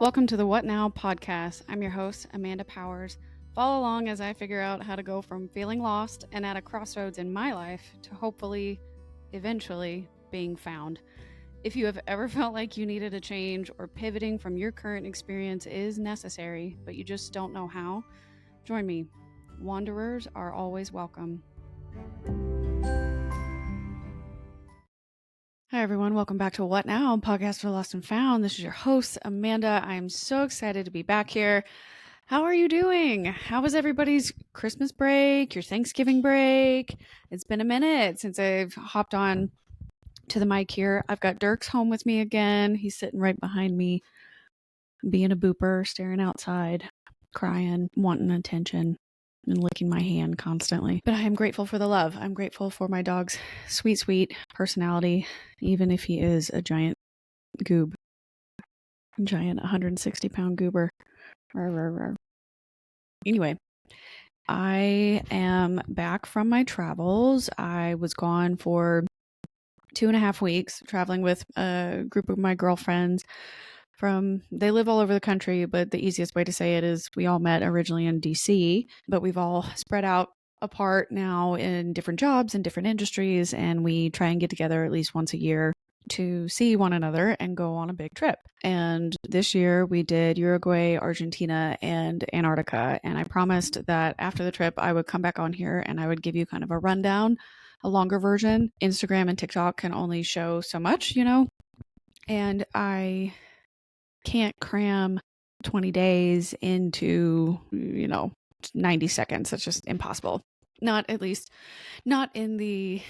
Welcome to the What Now podcast. I'm your host, Amanda Powers. Follow along as I figure out how to go from feeling lost and at a crossroads in my life to hopefully, eventually, being found. If you have ever felt like you needed a change or pivoting from your current experience is necessary, but you just don't know how, join me. Wanderers are always welcome. Hi, everyone. Welcome back to What Now, podcast for Lost and Found. This is your host, Amanda. I am so excited to be back here. How are you doing? How was everybody's Christmas break, your Thanksgiving break? It's been a minute since I've hopped on to the mic here. I've got Dirk's home with me again. He's sitting right behind me, being a booper, staring outside, crying, wanting attention, and licking my hand constantly. But I am grateful for the love. I'm grateful for my dog's sweet, sweet personality, even if he is a giant goob. Giant 160-pound goober. Anyway, I am back from my travels. I was gone for 2.5 weeks traveling with a group of my girlfriends they live all over the country, but the easiest way to say it is we all met originally in DC, but we've all spread out apart now in different jobs and different industries, and we try and get together at least once a year to see one another and go on a big trip. And this year we did Uruguay, Argentina, and Antarctica. And I promised that after the trip, I would come back on here and I would give you kind of a rundown, a longer version. Instagram and TikTok can only show so much, and I can't cram 20 days into, 90 seconds. That's just impossible. Not in the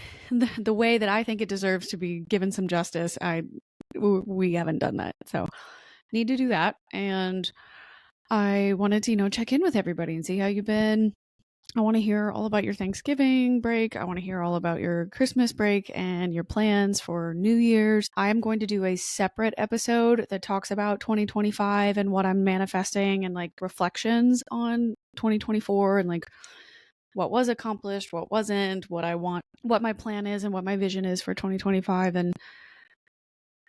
way that I think it deserves to be given some justice. We haven't done that. So need to do that. And I wanted to, check in with everybody and see how you've been. I want to hear all about your Thanksgiving break. I want to hear all about your Christmas break and your plans for New Year's. I am going to do a separate episode that talks about 2025 and what I'm manifesting and like reflections on 2024 and like what was accomplished, what wasn't, what I want, what my plan is and what my vision is for 2025 and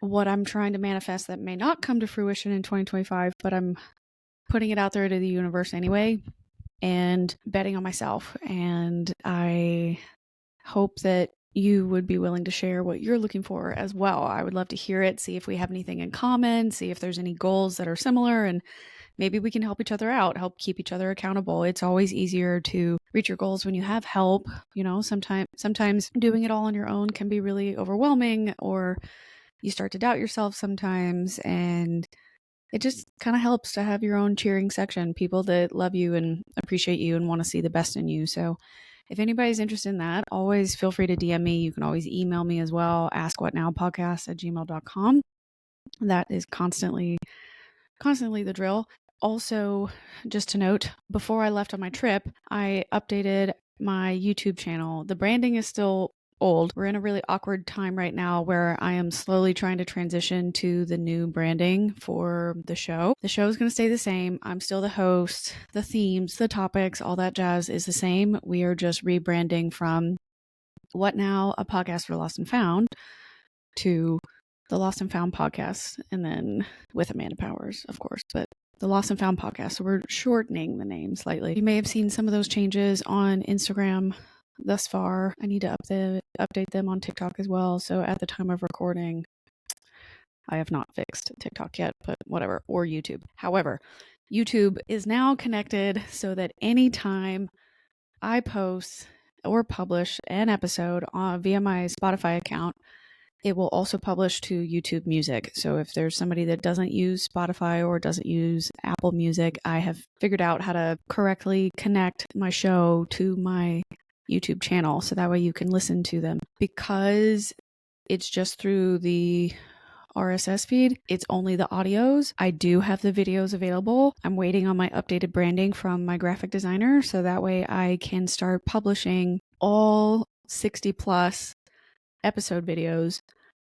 what I'm trying to manifest that may not come to fruition in 2025, but I'm putting it out there to the universe anyway and betting on myself. And I hope that you would be willing to share what you're looking for as well. I would love to hear it, see if we have anything in common, see if there's any goals that are similar, and maybe we can help each other out, help keep each other accountable. It's always easier to reach your goals when you have help. Sometimes doing it all on your own can be really overwhelming, or you start to doubt yourself sometimes, and it just kind of helps to have your own cheering section, people that love you and appreciate you and want to see the best in you. So if anybody's interested in that, always feel free to DM me. You can always email me as well, askwhatnowpodcast@gmail.com. That is constantly the drill. Also, just to note, before I left on my trip, I updated my YouTube channel. The branding is still old. We're in a really awkward time right now where I am slowly trying to transition to the new branding for the show. The show is going to stay the same. I'm still the host. The themes, the topics, all that jazz is the same. We are just rebranding from What Now, a podcast for Lost and Found, to the Lost and Found podcast, and then with Amanda Powers, of course, but the Lost and Found podcast. So we're shortening the name slightly. You may have seen some of those changes on Instagram thus far. I need to update them on TikTok as well. So at the time of recording, I have not fixed TikTok yet, but whatever, or YouTube. However, YouTube is now connected so that anytime I post or publish an episode via my Spotify account, it will also publish to YouTube Music. So if there's somebody that doesn't use Spotify or doesn't use Apple Music, I have figured out how to correctly connect my show to my YouTube channel, so that way you can listen to them. Because it's just through the RSS feed, it's only the audios. I do have the videos available. I'm waiting on my updated branding from my graphic designer, so that way I can start publishing all 60 plus episode videos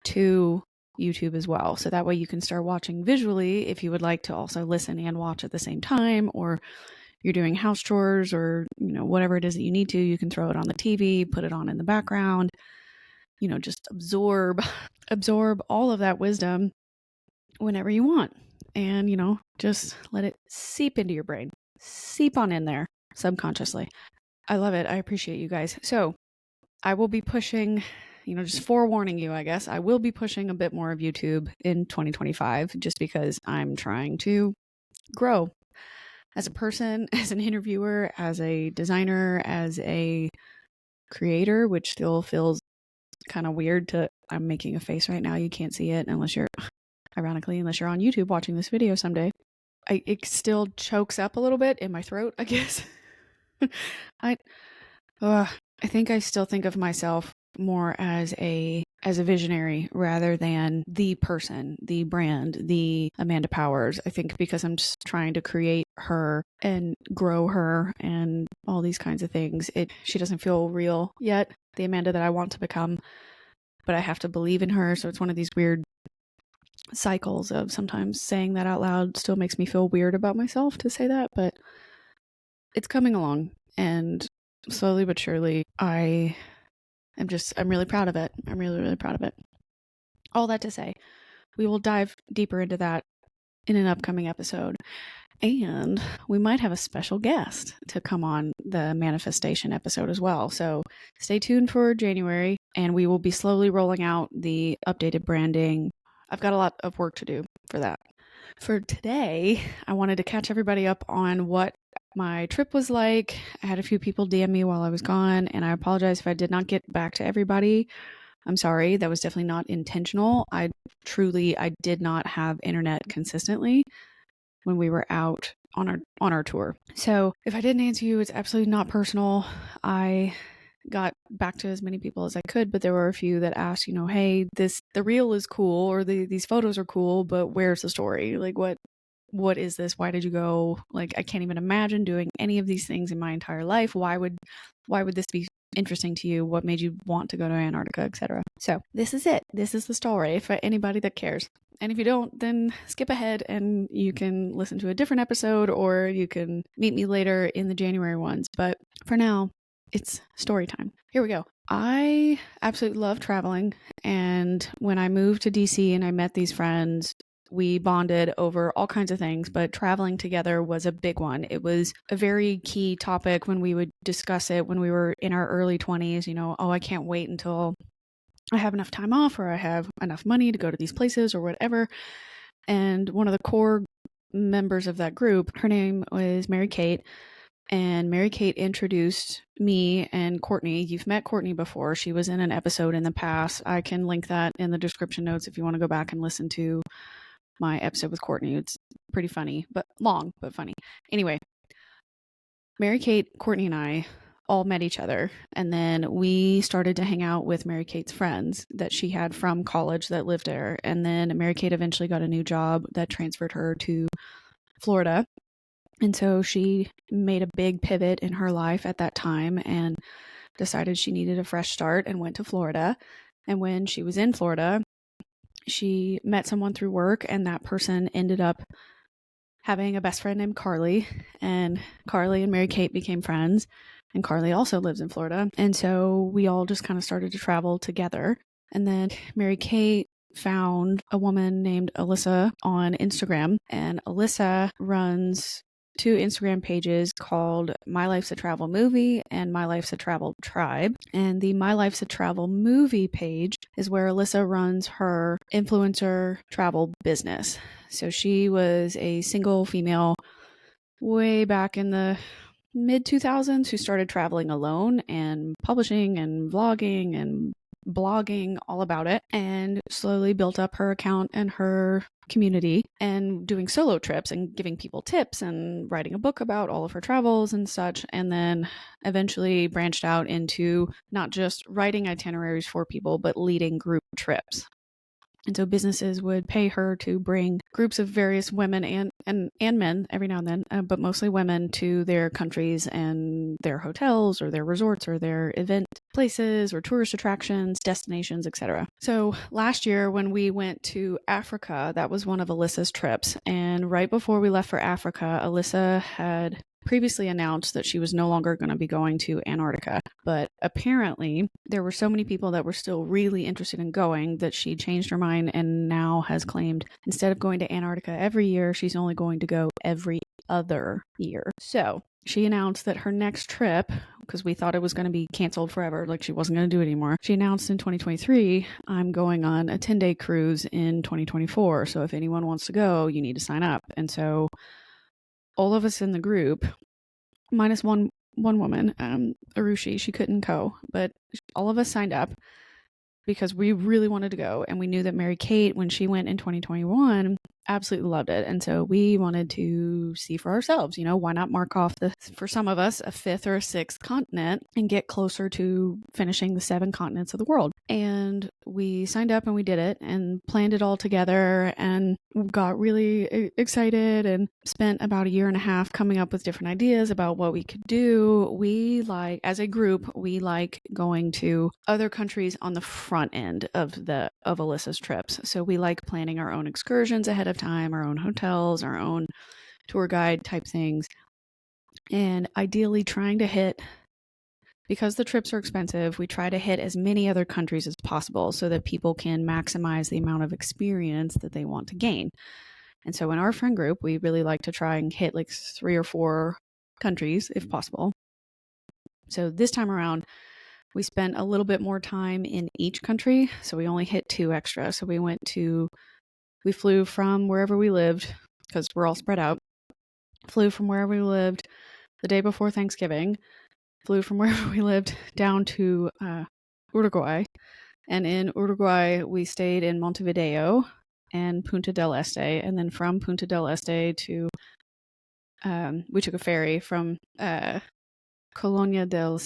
to YouTube as well. So that way you can start watching visually if you would like to also listen and watch at the same time, or you're doing house chores or, whatever it is that you need to, you can throw it on the TV, put it on in the background, just absorb all of that wisdom whenever you want. and, just let it seep into your brain. Seep on in there subconsciously. I love it. I appreciate you guys. So I will be pushing, just forewarning you, I guess, I will be pushing a bit more of YouTube in 2025 just because I'm trying to grow as a person, as an interviewer, as a designer, as a creator, which still feels kind of weird I'm making a face right now. You can't see it unless you're on YouTube watching this video someday. It still chokes up a little bit in my throat, I guess. I think I still think of myself more as a visionary rather than the person, the brand, the Amanda Powers. I think because I'm just trying to create her and grow her and all these kinds of things. She doesn't feel real yet, the Amanda that I want to become, but I have to believe in her. So it's one of these weird cycles of sometimes saying that out loud still makes me feel weird about myself to say that, but it's coming along, and slowly but surely I'm really proud of it. I'm really, really proud of it. All that to say, we will dive deeper into that in an upcoming episode. And we might have a special guest to come on the manifestation episode as well. So stay tuned for January, and we will be slowly rolling out the updated branding. I've got a lot of work to do for that. For today, I wanted to catch everybody up on what my trip was like. I had a few people DM me while I was gone, and I apologize if I did not get back to everybody. I'm sorry, that was definitely not intentional. I did not have internet consistently when we were out on our tour. So if I didn't answer you, it's absolutely not personal. I got back to as many people as I could, but there were a few that asked, hey, the reel is cool, or these photos are cool, but where's the story? Like, what is this? Why did you go? Like, I can't even imagine doing any of these things in my entire life. Why would this be interesting to you? What made you want to go to Antarctica, etc.? So this is it. This is the story for anybody that cares. And if you don't, then skip ahead and you can listen to a different episode, or you can meet me later in the January ones. But for now, it's story time. Here we go. I absolutely love traveling. And when I moved to DC and I met these friends, we bonded over all kinds of things, but traveling together was a big one. It was a very key topic when we would discuss it when we were in our early 20s, I can't wait until I have enough time off, or I have enough money to go to these places or whatever. And one of the core members of that group, her name was Mary Kate. And Mary Kate introduced me and Courtney. You've met Courtney before. She was in an episode in the past. I can link that in the description notes if you want to go back and listen to my episode with Courtney. It's pretty funny, but long, but funny. Anyway, Mary Kate, Courtney, and I all met each other. And then we started to hang out with Mary Kate's friends that she had from college that lived there. And then Mary Kate eventually got a new job that transferred her to Florida. And so she made a big pivot in her life at that time and decided she needed a fresh start and went to Florida. And when she was in Florida, she met someone through work, and that person ended up having a best friend named Carly. And Carly and Mary Kate became friends. And Carly also lives in Florida. And so we all just kind of started to travel together. And then Mary Kate found a woman named Alyssa on Instagram. And Alyssa runs 2 Instagram pages called My Life's a Travel Movie and My Life's a Travel Tribe. And the My Life's a Travel Movie page is where Alyssa runs her influencer travel business. So she was a single female way back in the mid 2000s who started traveling alone and publishing and vlogging and blogging all about it, and slowly built up her account and her community and doing solo trips and giving people tips and writing a book about all of her travels and such. And then eventually branched out into not just writing itineraries for people, but leading group trips. And so businesses would pay her to bring groups of various women and men every now and then, but mostly women, to their countries and their hotels or their resorts or their event places or tourist attractions, destinations, etc. So last year when we went to Africa, that was one of Alyssa's trips. And right before we left for Africa, Alyssa had previously announced that she was no longer going to be going to Antarctica. But apparently, there were so many people that were still really interested in going that she changed her mind and now has claimed instead of going to Antarctica every year, she's only going to go every other year. So she announced that her next trip, because we thought it was going to be canceled forever, like she wasn't going to do it anymore. She announced in 2023, I'm going on a 10-day cruise in 2024. So if anyone wants to go, you need to sign up. And so all of us in the group, minus one woman, Arushi, she couldn't go, but all of us signed up because we really wanted to go. And we knew that Mary Kate, when she went in 2021, absolutely loved it. And so we wanted to see for ourselves, why not mark off for some of us, a 5th or a 6th continent and get closer to finishing the 7 continents of the world. And we signed up and we did it and planned it all together and got really excited and spent about a year and a half coming up with different ideas about what we could do. As a group, we like going to other countries on the front end of Alyssa's trips. So we like planning our own excursions ahead of time, our own hotels, our own tour guide type things, and ideally trying to hit, because the trips are expensive, we try to hit as many other countries as possible so that people can maximize the amount of experience that they want to gain. And so in our friend group, we really like to try and hit like 3 or 4 countries if possible. So this time around, we spent a little bit more time in each country. So we only hit 2 extra. So we flew from wherever we lived, because we're all spread out, flew from wherever we lived the day before Thanksgiving, flew from wherever we lived down to Uruguay. And in Uruguay, we stayed in Montevideo and Punta del Este. And then from Punta del Este to, we took a ferry from Colonia de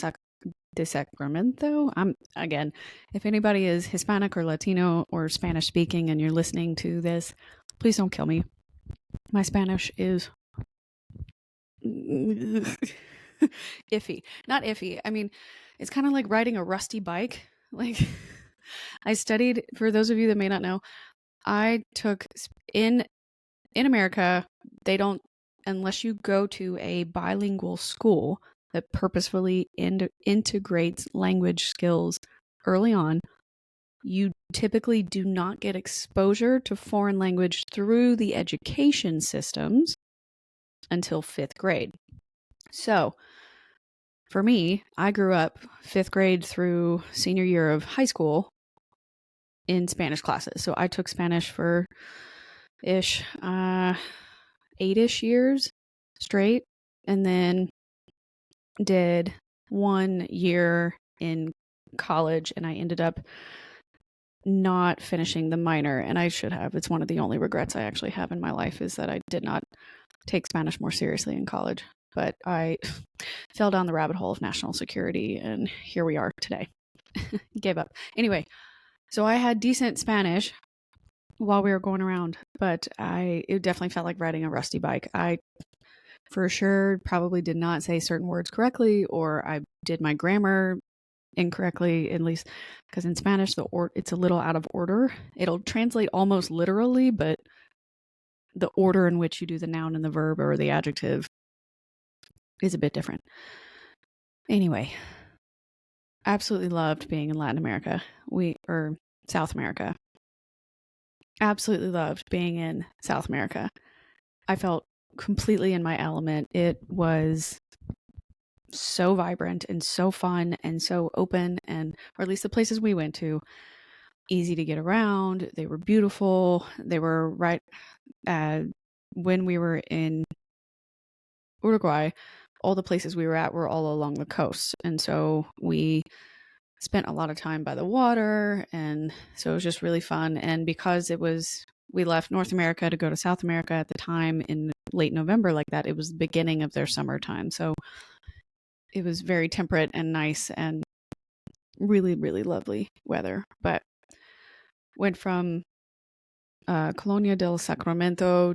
Sacramento. Again, if anybody is Hispanic or Latino or Spanish speaking and you're listening to this, please don't kill me. My Spanish is iffy. Not iffy. I mean, it's kind of like riding a rusty bike. Like, I studied, for those of you that may not know, I took in America, they don't, unless you go to a bilingual school that purposefully integrates language skills early on, you typically do not get exposure to foreign language through the education systems until 5th grade. So for me, I grew up 5th grade through senior year of high school in Spanish classes. So I took Spanish for 8-ish years straight, and then did 1 year in college, and I ended up not finishing the minor, and I should have. It's one of the only regrets I actually have in my life, is that I did not take Spanish more seriously in college. But I fell down the rabbit hole of national security, and here we are today. Gave up. Anyway, so I had decent Spanish while we were going around, but it definitely felt like riding a rusty bike. I for sure probably did not say certain words correctly, or I did my grammar incorrectly, at least because in Spanish it's a little out of order. It'll translate almost literally, but the order in which you do the noun and the verb or the adjective is a bit different. Anyway, absolutely loved being in Latin America. Or South America. Absolutely loved being in South America. I felt completely in my element. It was so vibrant and so fun and so open, or at least the places we went to, easy to get around. They were beautiful. They were right when we were in Uruguay, all the places we were at were all along the coast. And so we spent a lot of time by the water. And so it was just really fun. And because we left North America to go to South America at the time in late November like that, it was the beginning of their summertime. So it was very temperate and nice and really, really lovely weather. But went from Colonia del Sacramento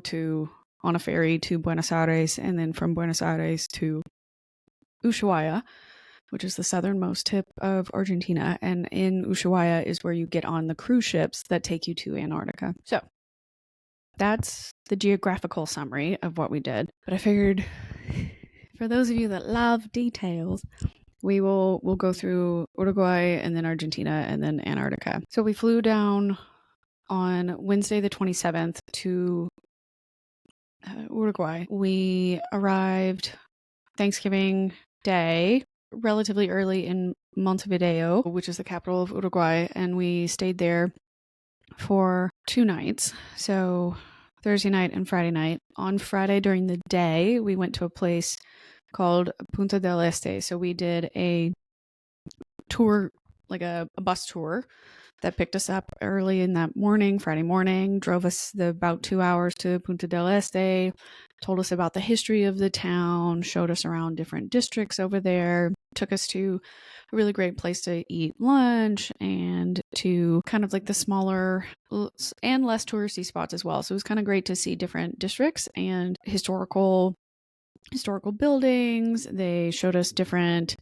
on a ferry to Buenos Aires, and then from Buenos Aires to Ushuaia, which is the southernmost tip of Argentina. And in Ushuaia is where you get on the cruise ships that take you to Antarctica. So that's the geographical summary of what we did. But I figured For those of you that love details, we'll go through Uruguay and then Argentina and then Antarctica. So we flew down on Wednesday the 27th to Uruguay. We arrived Thanksgiving Day relatively early in Montevideo, which is the capital of Uruguay, and we stayed there for 2 nights. So Thursday night and Friday night. On Friday during the day, we went to a place called Punta del Este. So we did a tour, like a bus tour that picked us up early in that morning, Friday morning, drove us about 2 hours to Punta del Este, told us about the history of the town, showed us around different districts over there, took us to a really great place to eat lunch and to kind of like the smaller and less touristy spots as well. So it was kind of great to see different districts and historical buildings. They showed us different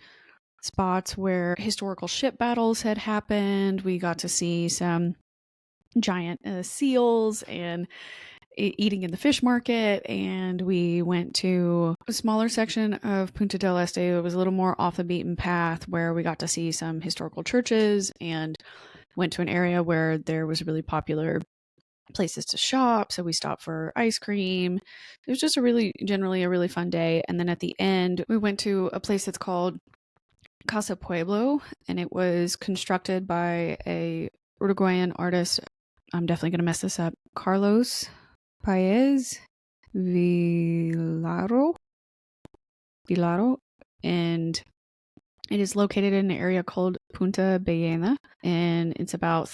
spots where historical ship battles had happened. We got to see some giant seals and eating in the fish market, and we went to a smaller section of Punta del Este. It was a little more off the beaten path where we got to see some historical churches and went to an area where there was really popular places to shop. So we stopped for ice cream. It was just generally a really fun day. And then at the end, we went to a place that's called Casa Pueblo, and it was constructed by a Uruguayan artist. I'm definitely going to mess this up. Carlos Paez Vilaro, and it is located in an area called Punta Ballena, and it's about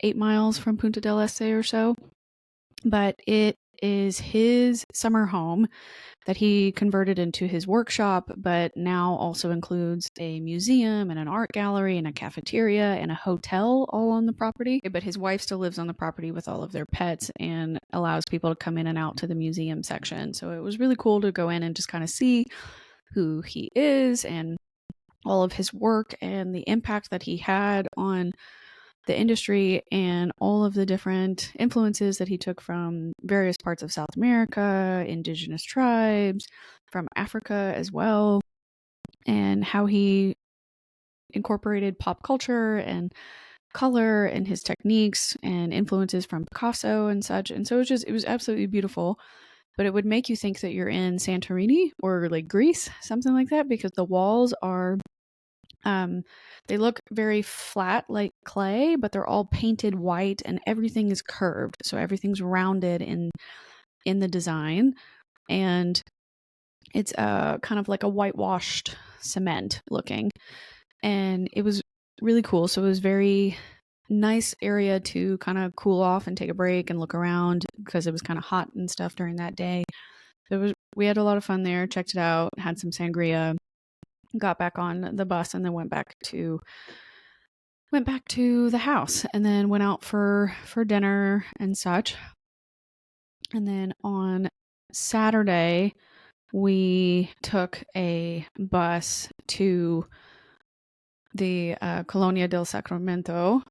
8 miles from Punta del Este or so. But it is his summer home that he converted into his workshop, but now also includes a museum and an art gallery and a cafeteria and a hotel all on the property. But his wife still lives on the property with all of their pets and allows people to come in and out to the museum section. So it was really cool to go in and just kind of see who he is and all of his work and the impact that he had on the industry and all of the different influences that he took from various parts of South America, indigenous tribes, from Africa as well, and how he incorporated pop culture and color and his techniques and influences from Picasso and such. And so it was absolutely beautiful. But it would make you think that you're in Santorini or like Greece, something like that, because the walls are they look very flat like clay, but they're all painted white and everything is curved. So everything's rounded in the design, and it's kind of like a whitewashed cement looking. And it was really cool. So it was very nice area to kind of cool off and take a break and look around because it was kind of hot and stuff during that day. We had a lot of fun there, checked it out, had some sangria, got back on the bus, and then went back to the house, and then went out for dinner and such. And then on Saturday, we took a bus to the Colonia del Sacramento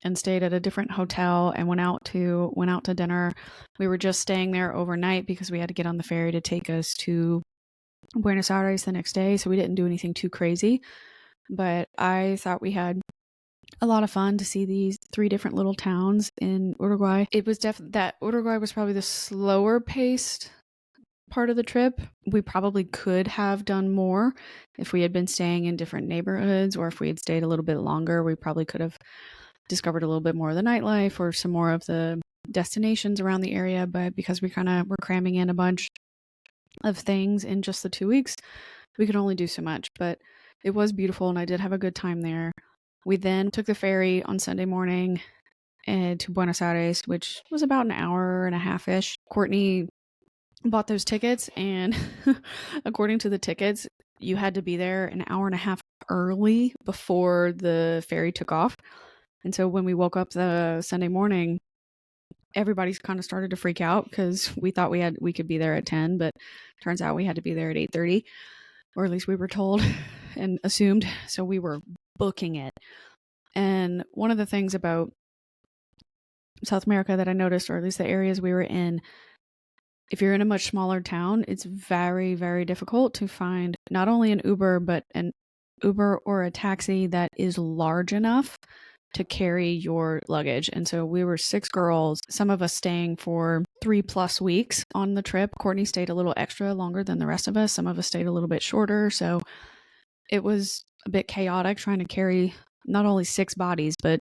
and stayed at a different hotel and went out to dinner. We were just staying there overnight because we had to get on the ferry to take us to Buenos Aires the next day, so we didn't do anything too crazy. But I thought we had a lot of fun to see these 3 different little towns in Uruguay. It was that Uruguay was probably the slower paced part of the trip. We probably could have done more if we had been staying in different neighborhoods, or if we had stayed a little bit longer. We probably could have discovered a little bit more of the nightlife or some more of the destinations around the area. But because we kind of were cramming in a bunch of things in just the 2 weeks, we could only do so much. But it was beautiful, and I did have a good time there. We then took the ferry on Sunday morning to Buenos Aires, which was about an hour and a half-ish. Courtney bought those tickets, and according to the tickets, you had to be there an hour and a half early before the ferry took off. And so when we woke up the Sunday morning, everybody's kind of started to freak out because we thought we could be there at 10, but turns out we had to be there at 8:30, or at least we were told and assumed. So we were booking it. And one of the things about South America that I noticed, or at least the areas we were in, if you're in a much smaller town, it's very, very difficult to find not only an Uber, but an Uber or a taxi that is large enough to carry your luggage. And so we were 6 girls, some of us staying for 3+ weeks on the trip. Courtney stayed a little extra longer than the rest of us. Some of us stayed a little bit shorter. So it was a bit chaotic trying to carry not only 6 bodies, but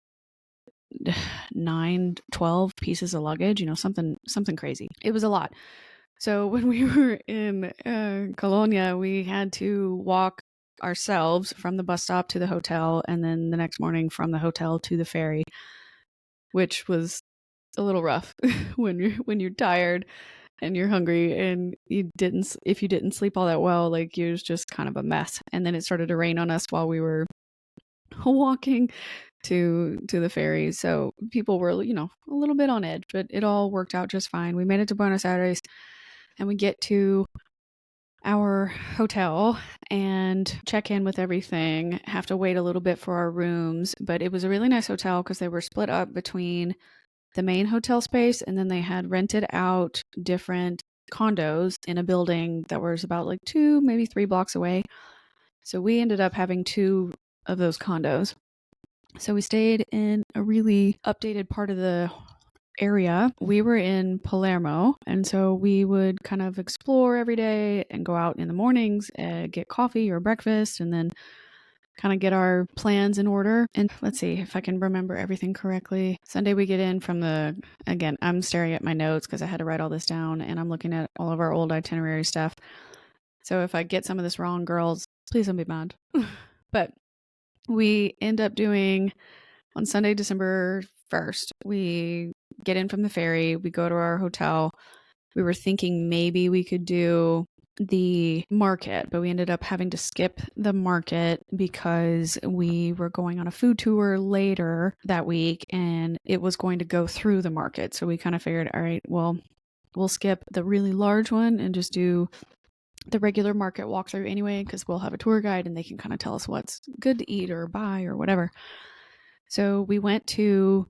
9, 12 pieces of luggage, something crazy. It was a lot. So when we were in Colonia, we had to walk ourselves from the bus stop to the hotel, and then the next morning from the hotel to the ferry, which was a little rough when you're tired and you're hungry and if you didn't sleep all that well, like it was just kind of a mess. And then it started to rain on us while we were walking to the ferry. So people were, a little bit on edge, but it all worked out just fine. We made it to Buenos Aires and we get to our hotel and check in with everything, have to wait a little bit for our rooms, but it was a really nice hotel because they were split up between the main hotel space and then they had rented out different condos in a building that was about like 2, maybe 3 blocks away. So we ended up having 2 of those condos. So we stayed in a really updated part of the area. We were in Palermo, and so we would kind of explore every day and go out in the mornings, get coffee or breakfast, and then kind of get our plans in order. And let's see if I can remember everything correctly. Sunday we get in from again, I'm staring at my notes because I had to write all this down, and I'm looking at all of our old itinerary stuff. So if I get some of this wrong, girls, please don't be mad. But we end up doing on Sunday, December 1st, we get in from the ferry, we go to our hotel. We were thinking maybe we could do the market, but we ended up having to skip the market because we were going on a food tour later that week and it was going to go through the market. So we kind of figured, all right, well, we'll skip the really large one and just do the regular market walkthrough anyway, because we'll have a tour guide and they can kind of tell us what's good to eat or buy or whatever. So we went to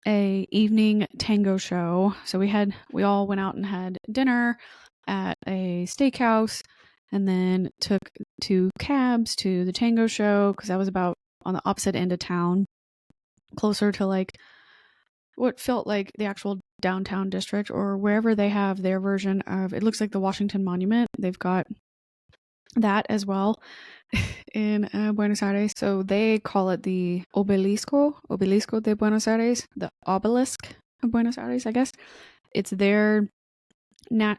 a evening tango show. So we all went out and had dinner at a steakhouse and then took 2 cabs to the tango show because that was about on the opposite end of town, closer to like what felt like the actual downtown district or wherever they have their version of, it looks like the Washington Monument. They've got that as well in Buenos Aires. So they call it the Obelisco de Buenos Aires, the obelisk of Buenos Aires, I guess. It's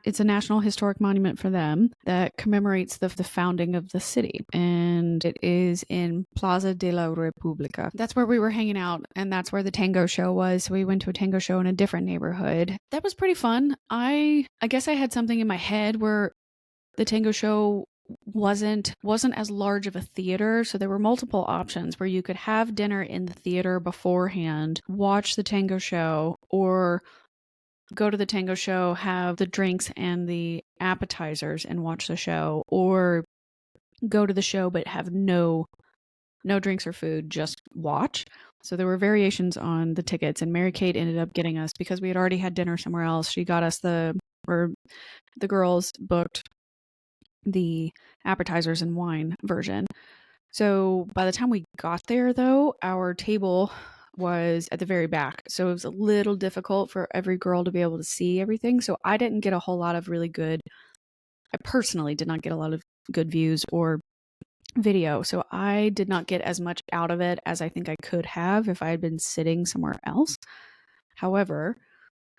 it's a national historic monument for them that commemorates the founding of the city. And it is in Plaza de la República. That's where we were hanging out. And that's where the tango show was. So we went to a tango show in a different neighborhood. That was pretty fun. I guess I had something in my head where the tango show wasn't as large of a theater, so there were multiple options where you could have dinner in the theater beforehand, watch the tango show, or go to the tango show, have the drinks and the appetizers and watch the show, or go to the show but have no drinks or food, just watch. So there were variations on the tickets, and Mary Kate ended up getting us, because we had already had dinner somewhere else, she got us the girls booked the appetizers and wine version. So by the time we got there, though, our table was at the very back. So it was a little difficult for every girl to be able to see everything. So I didn't get a whole lot of I personally did not get a lot of good views or video. So I did not get as much out of it as I think I could have if I had been sitting somewhere else. However,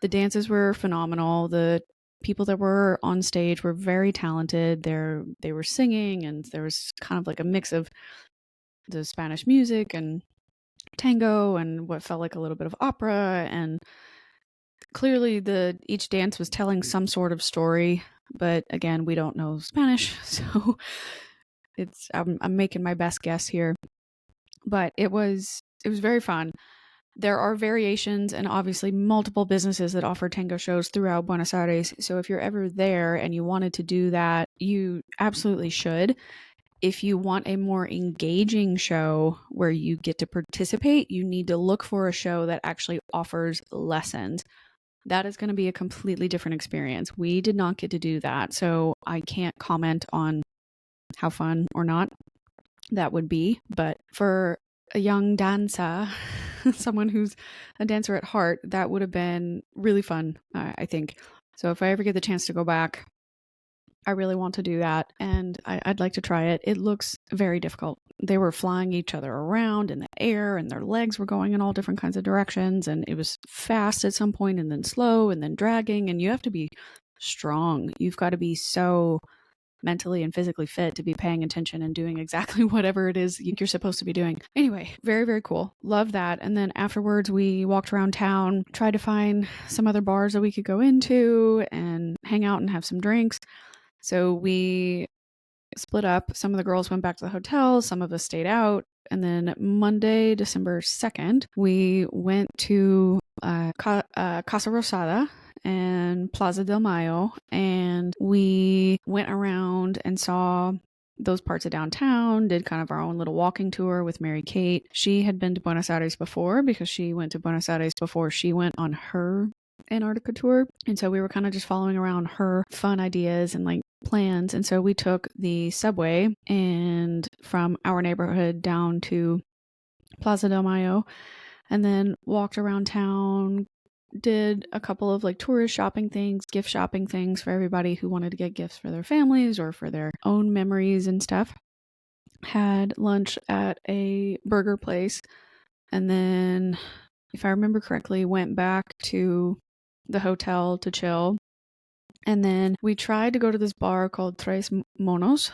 the dances were phenomenal. The people that were on stage were very talented. They were singing, and there was kind of like a mix of the Spanish music and tango and what felt like a little bit of opera, and clearly each dance was telling some sort of story, but again, we don't know Spanish, so I'm making my best guess here. But it was very fun. There are variations and obviously multiple businesses that offer tango shows throughout Buenos Aires. So if you're ever there and you wanted to do that, you absolutely should. If you want a more engaging show where you get to participate, you need to look for a show that actually offers lessons. that is going to be a completely different experience. We did not get to do that, so I can't comment on how fun or not that would be. But for a young dancer, someone who's a dancer at heart, that would have been really fun, I think. So if I ever get the chance to go back, I really want to do that, and I'd like to try it. It looks very difficult. They were flying each other around in the air, and their legs were going in all different kinds of directions, and it was fast at some point, and then slow, and then dragging, and you have to be strong. You've got to be so mentally and physically fit to be paying attention and doing exactly whatever it is you're supposed to be doing. Anyway, very, very cool. Love that. And then afterwards, we walked around town, tried to find some other bars that we could go into and hang out and have some drinks. So we split up. Some of the girls went back to the hotel, some of us stayed out. And then Monday, December 2nd, we went to Casa Rosada and Plaza del Mayo, and we went around and saw those parts of downtown, did kind of our own little walking tour with Mary Kate. She had been to Buenos Aires before because she went to Buenos Aires before she went on her Antarctica tour. And so we were kind of just following around her fun ideas and like plans. And so we took the subway and from our neighborhood down to Plaza del Mayo and then walked around town, did a couple of like tourist shopping things, gift shopping things for everybody who wanted to get gifts for their families or for their own memories and stuff. Had lunch at a burger place, and then, if I remember correctly, went back to the hotel to chill. And then we tried to go to this bar called Tres Monos.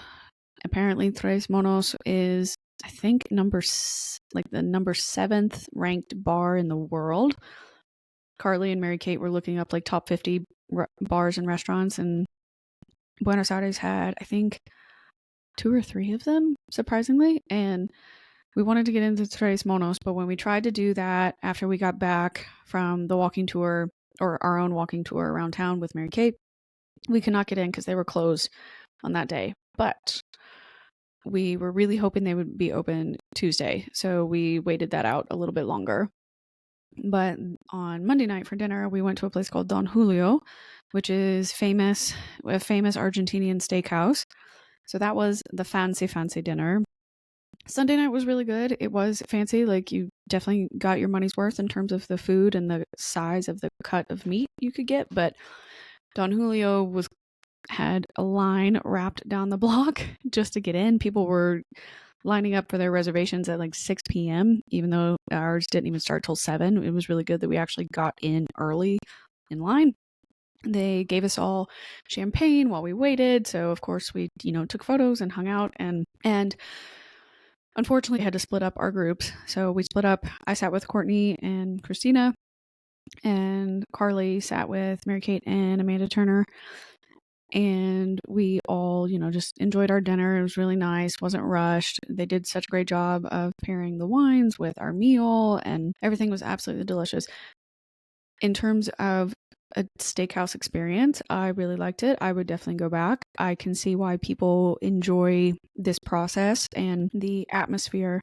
Apparently, Tres Monos is, I think, the number 7th ranked bar in the world. Carly and Mary Kate were looking up like top 50 bars and restaurants, and Buenos Aires had, I think, 2 or 3 of them, surprisingly. And we wanted to get into Tres Monos, but when we tried to do that after we got back from the walking tour or our own walking tour around town with Mary Kate, we could not get in because they were closed on that day. But we were really hoping they would be open Tuesday, so we waited that out a little bit longer. But on Monday night for dinner, we went to a place called Don Julio, which is a famous Argentinian steakhouse. So that was the fancy dinner. Sunday night was really good. It was fancy. Like, you definitely got your money's worth in terms of the food and the size of the cut of meat you could get. But Don Julio had a line wrapped down the block just to get in. People were lining up for their reservations at like 6 p.m., even though ours didn't even start till 7. It was really good that we actually got in early in line. They gave us all champagne while we waited. So, of course, we, took photos and hung out. And unfortunately, had to split up our groups. So we split up. I sat with Courtney and Christina, and Carly sat with Mary Kate and Amanda Turner. And we all, just enjoyed our dinner. It was really nice, wasn't rushed. They did such a great job of pairing the wines with our meal, and everything was absolutely delicious. In terms of a steakhouse experience, I really liked it. I would definitely go back. I can see why people enjoy this process and the atmosphere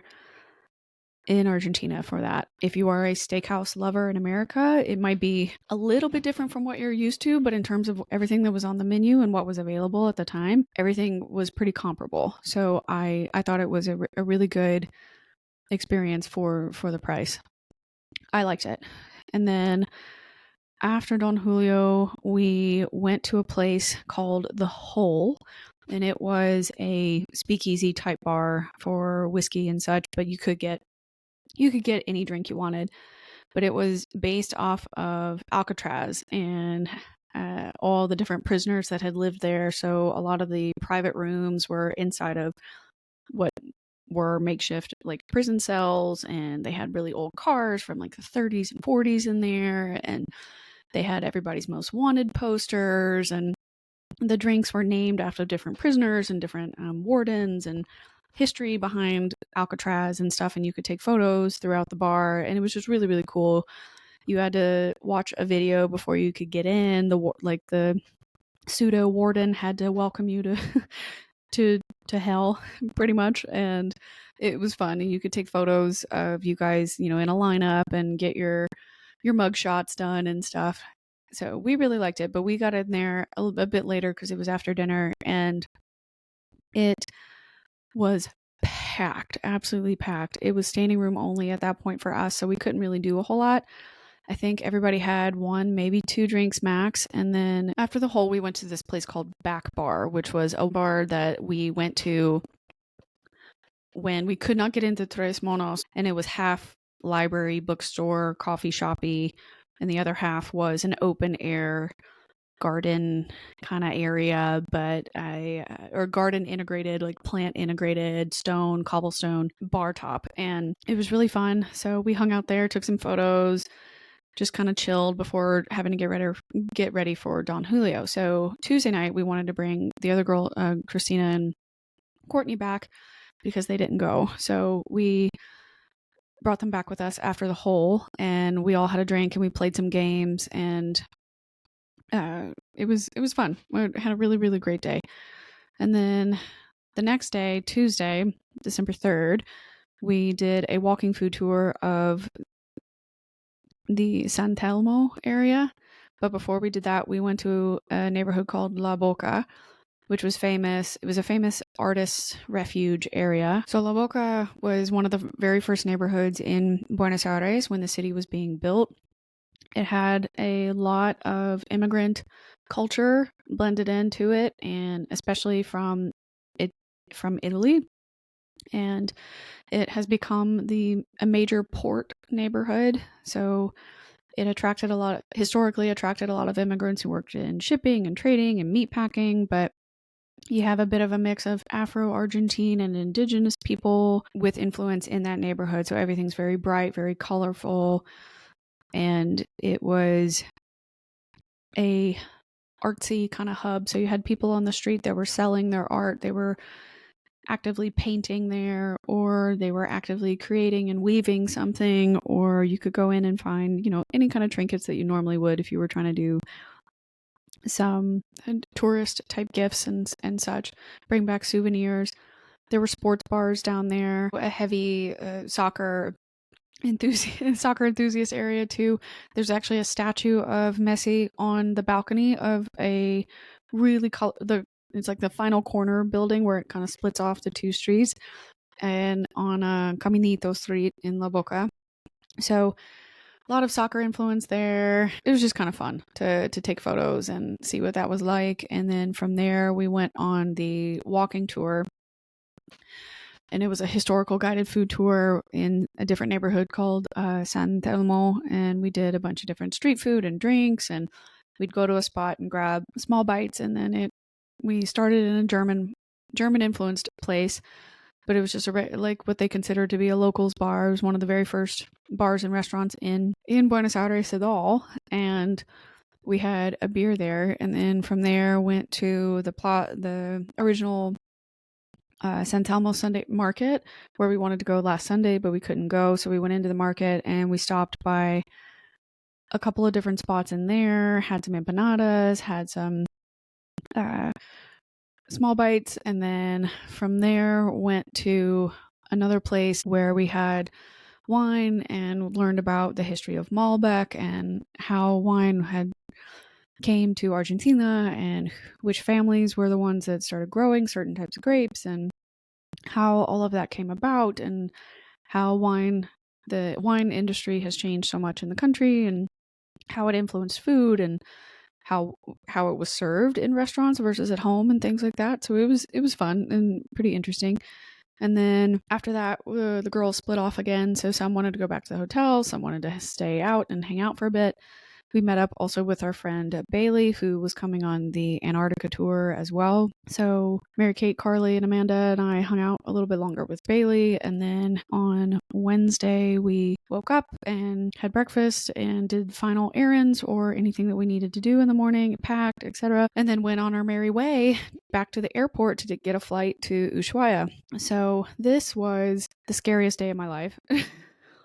in Argentina for that. If you are a steakhouse lover in America, it might be a little bit different from what you're used to, but in terms of everything that was on the menu and what was available at the time, everything was pretty comparable. So I thought it was a really good experience for the price. I liked it. And then after Don Julio, we went to a place called The Hole, and it was a speakeasy type bar for whiskey and such, but you could get any drink you wanted. But it was based off of Alcatraz and all the different prisoners that had lived there. So a lot of the private rooms were inside of what were makeshift like prison cells, and they had really old cars from like the 30s and 40s in there, and they had everybody's most wanted posters, and the drinks were named after different prisoners and different wardens and history behind Alcatraz and stuff, and you could take photos throughout the bar, and it was just really, really cool. You had to watch a video before you could get in. The pseudo warden had to welcome you to hell, pretty much, and it was fun. And you could take photos of you guys, in a lineup and get your mug shots done and stuff. So we really liked it, but we got in there a bit later because it was after dinner, and it was packed, absolutely packed. It was standing room only at that point for us, so we couldn't really do a whole lot. I think everybody had one, maybe 2 drinks max. And then after the whole, we went to this place called Back Bar, which was a bar that we went to when we could not get into Tres Monos, and it was half library, bookstore, coffee shoppy, and the other half was an open air garden kind of area, but or garden integrated, like plant integrated, stone, cobblestone bar top. And it was really fun. So we hung out there, took some photos, just kind of chilled before having to get ready for Don Julio. So Tuesday night, we wanted to bring the other girl, Christina and Courtney, back because they didn't go. So we brought them back with us after the whole, and we all had a drink and we played some games, and it was fun. We had a really, really great day. And then the next day, Tuesday, December 3rd, we did a walking food tour of the San Telmo area. But before we did that, we went to a neighborhood called La Boca, which was famous. It was a famous artist refuge area. So La Boca was one of the very first neighborhoods in Buenos Aires when the city was being built. It had a lot of immigrant culture blended into it, and especially from Italy. And it has become a major port neighborhood. So it historically attracted a lot of immigrants who worked in shipping and trading and meat packing, but you have a bit of a mix of Afro-Argentine and indigenous people with influence in that neighborhood. So everything's very bright, very colorful. And it was a artsy kind of hub. So you had people on the street that were selling their art. They were actively painting there, or they were actively creating and weaving something, or you could go in and find, any kind of trinkets that you normally would if you were trying to do some tourist type gifts and such, bring back souvenirs. There were sports bars down there, a heavy soccer enthusiast area too. There's actually a statue of Messi on the balcony of a really it's like the final corner building where it kind of splits off the 2 streets, and on Caminito Street in La Boca. So a lot of soccer influence there. It was just kind of fun to take photos and see what that was like. And then from there, we went on the walking tour, and it was a historical guided food tour in a different neighborhood called San Telmo. And we did a bunch of different street food and drinks, and we'd go to a spot and grab small bites. And then we started in a German influenced place, but it was just like what they considered to be a locals bar. It was one of the very first bars and restaurants in Buenos Aires at all. And we had a beer there. And then from there went to the original San Telmo Sunday market, where we wanted to go last Sunday, but we couldn't go. So we went into the market and we stopped by a couple of different spots in there, had some empanadas, had some small bites. And then from there went to another place where we had wine and learned about the history of Malbec and how wine had came to Argentina and which families were the ones that started growing certain types of grapes, and how all of that came about, and how the wine industry has changed so much in the country, and how it influenced food, and how it was served in restaurants versus at home and things like that. So it was fun and pretty interesting. And then after that, the girls split off again. So some wanted to go back to the hotel, some wanted to stay out and hang out for a bit. We met up also with our friend Bailey, who was coming on the Antarctica tour as well. So Mary Kate, Carly, and Amanda and I hung out a little bit longer with Bailey. And then on Wednesday, we woke up and had breakfast and did final errands or anything that we needed to do in the morning, packed, etc. And then went on our merry way back to the airport to get a flight to Ushuaia. So this was the scariest day of my life.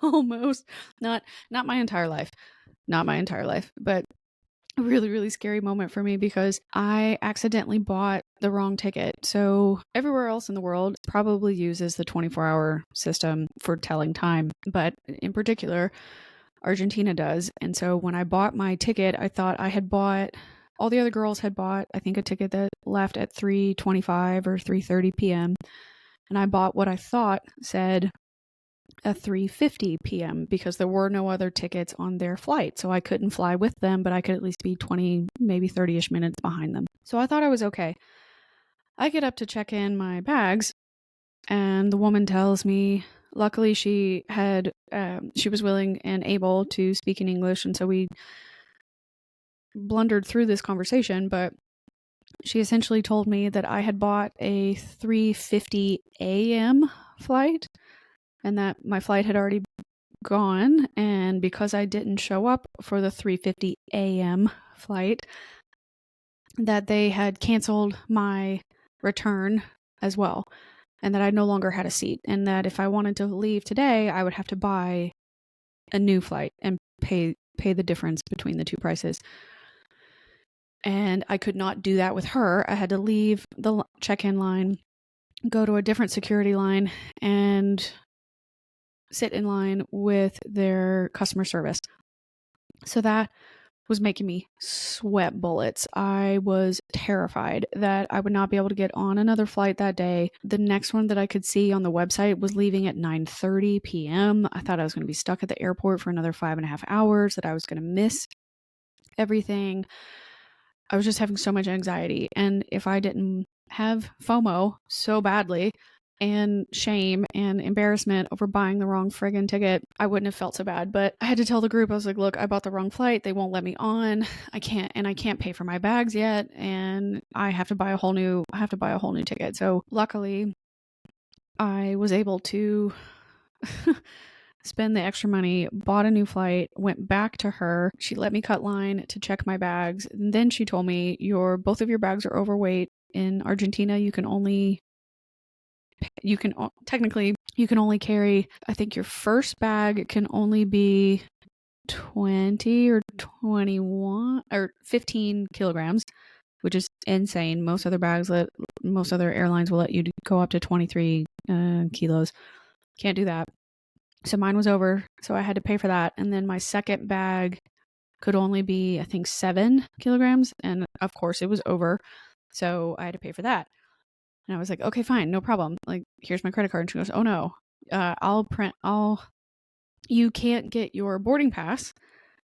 Almost. Not my entire life. Not my entire life, but a really, really scary moment for me because I accidentally bought the wrong ticket. So everywhere else in the world probably uses the 24-hour system for telling time. But in particular, Argentina does. And so when I bought my ticket, I thought all the other girls had bought, I think, a ticket that left at 3:25 or 3:30 p.m. And I bought what I thought said a 3:50 p.m. because there were no other tickets on their flight. So I couldn't fly with them, but I could at least be 20, maybe 30-ish minutes behind them. So I thought I was okay. I get up to check in my bags, and the woman tells me, luckily she was willing and able to speak in English, and so we blundered through this conversation, but she essentially told me that I had bought a 3:50 a.m. flight and that my flight had already gone, and because I didn't show up for the 3:50 a.m. flight, that they had canceled my return as well, and that I no longer had a seat, and that if I wanted to leave today, I would have to buy a new flight and pay the difference between the two prices. And I could not do that with her. I had to leave the check-in line, go to a different security line, and sit in line with their customer service. So that was making me sweat bullets. I was terrified that I would not be able to get on another flight that day. The next one that I could see on the website was leaving at 9:30 p.m. I thought I was going to be stuck at the airport for another 5.5 hours, that I was going to miss everything. I was just having so much anxiety. And if I didn't have FOMO so badly and shame and embarrassment over buying the wrong friggin' ticket, I wouldn't have felt so bad. But I had to tell the group, I was like, look, I bought the wrong flight. They won't let me on. I can't pay for my bags yet. And I have to buy a whole new ticket. So luckily I was able to spend the extra money, bought a new flight, went back to her. She let me cut line to check my bags. And then she told me, both of your bags are overweight. In Argentina, you can only carry, I think your first bag can only be 20 or 21 or 15 kilograms, which is insane. Most other airlines will let you go up to 23 kilos. Can't do that. So mine was over, so I had to pay for that. And then my second bag could only be, I think, 7 kilograms. And of course it was over. So I had to pay for that. And I was like, okay, fine, no problem. Like, here's my credit card. And she goes, oh no, you can't get your boarding pass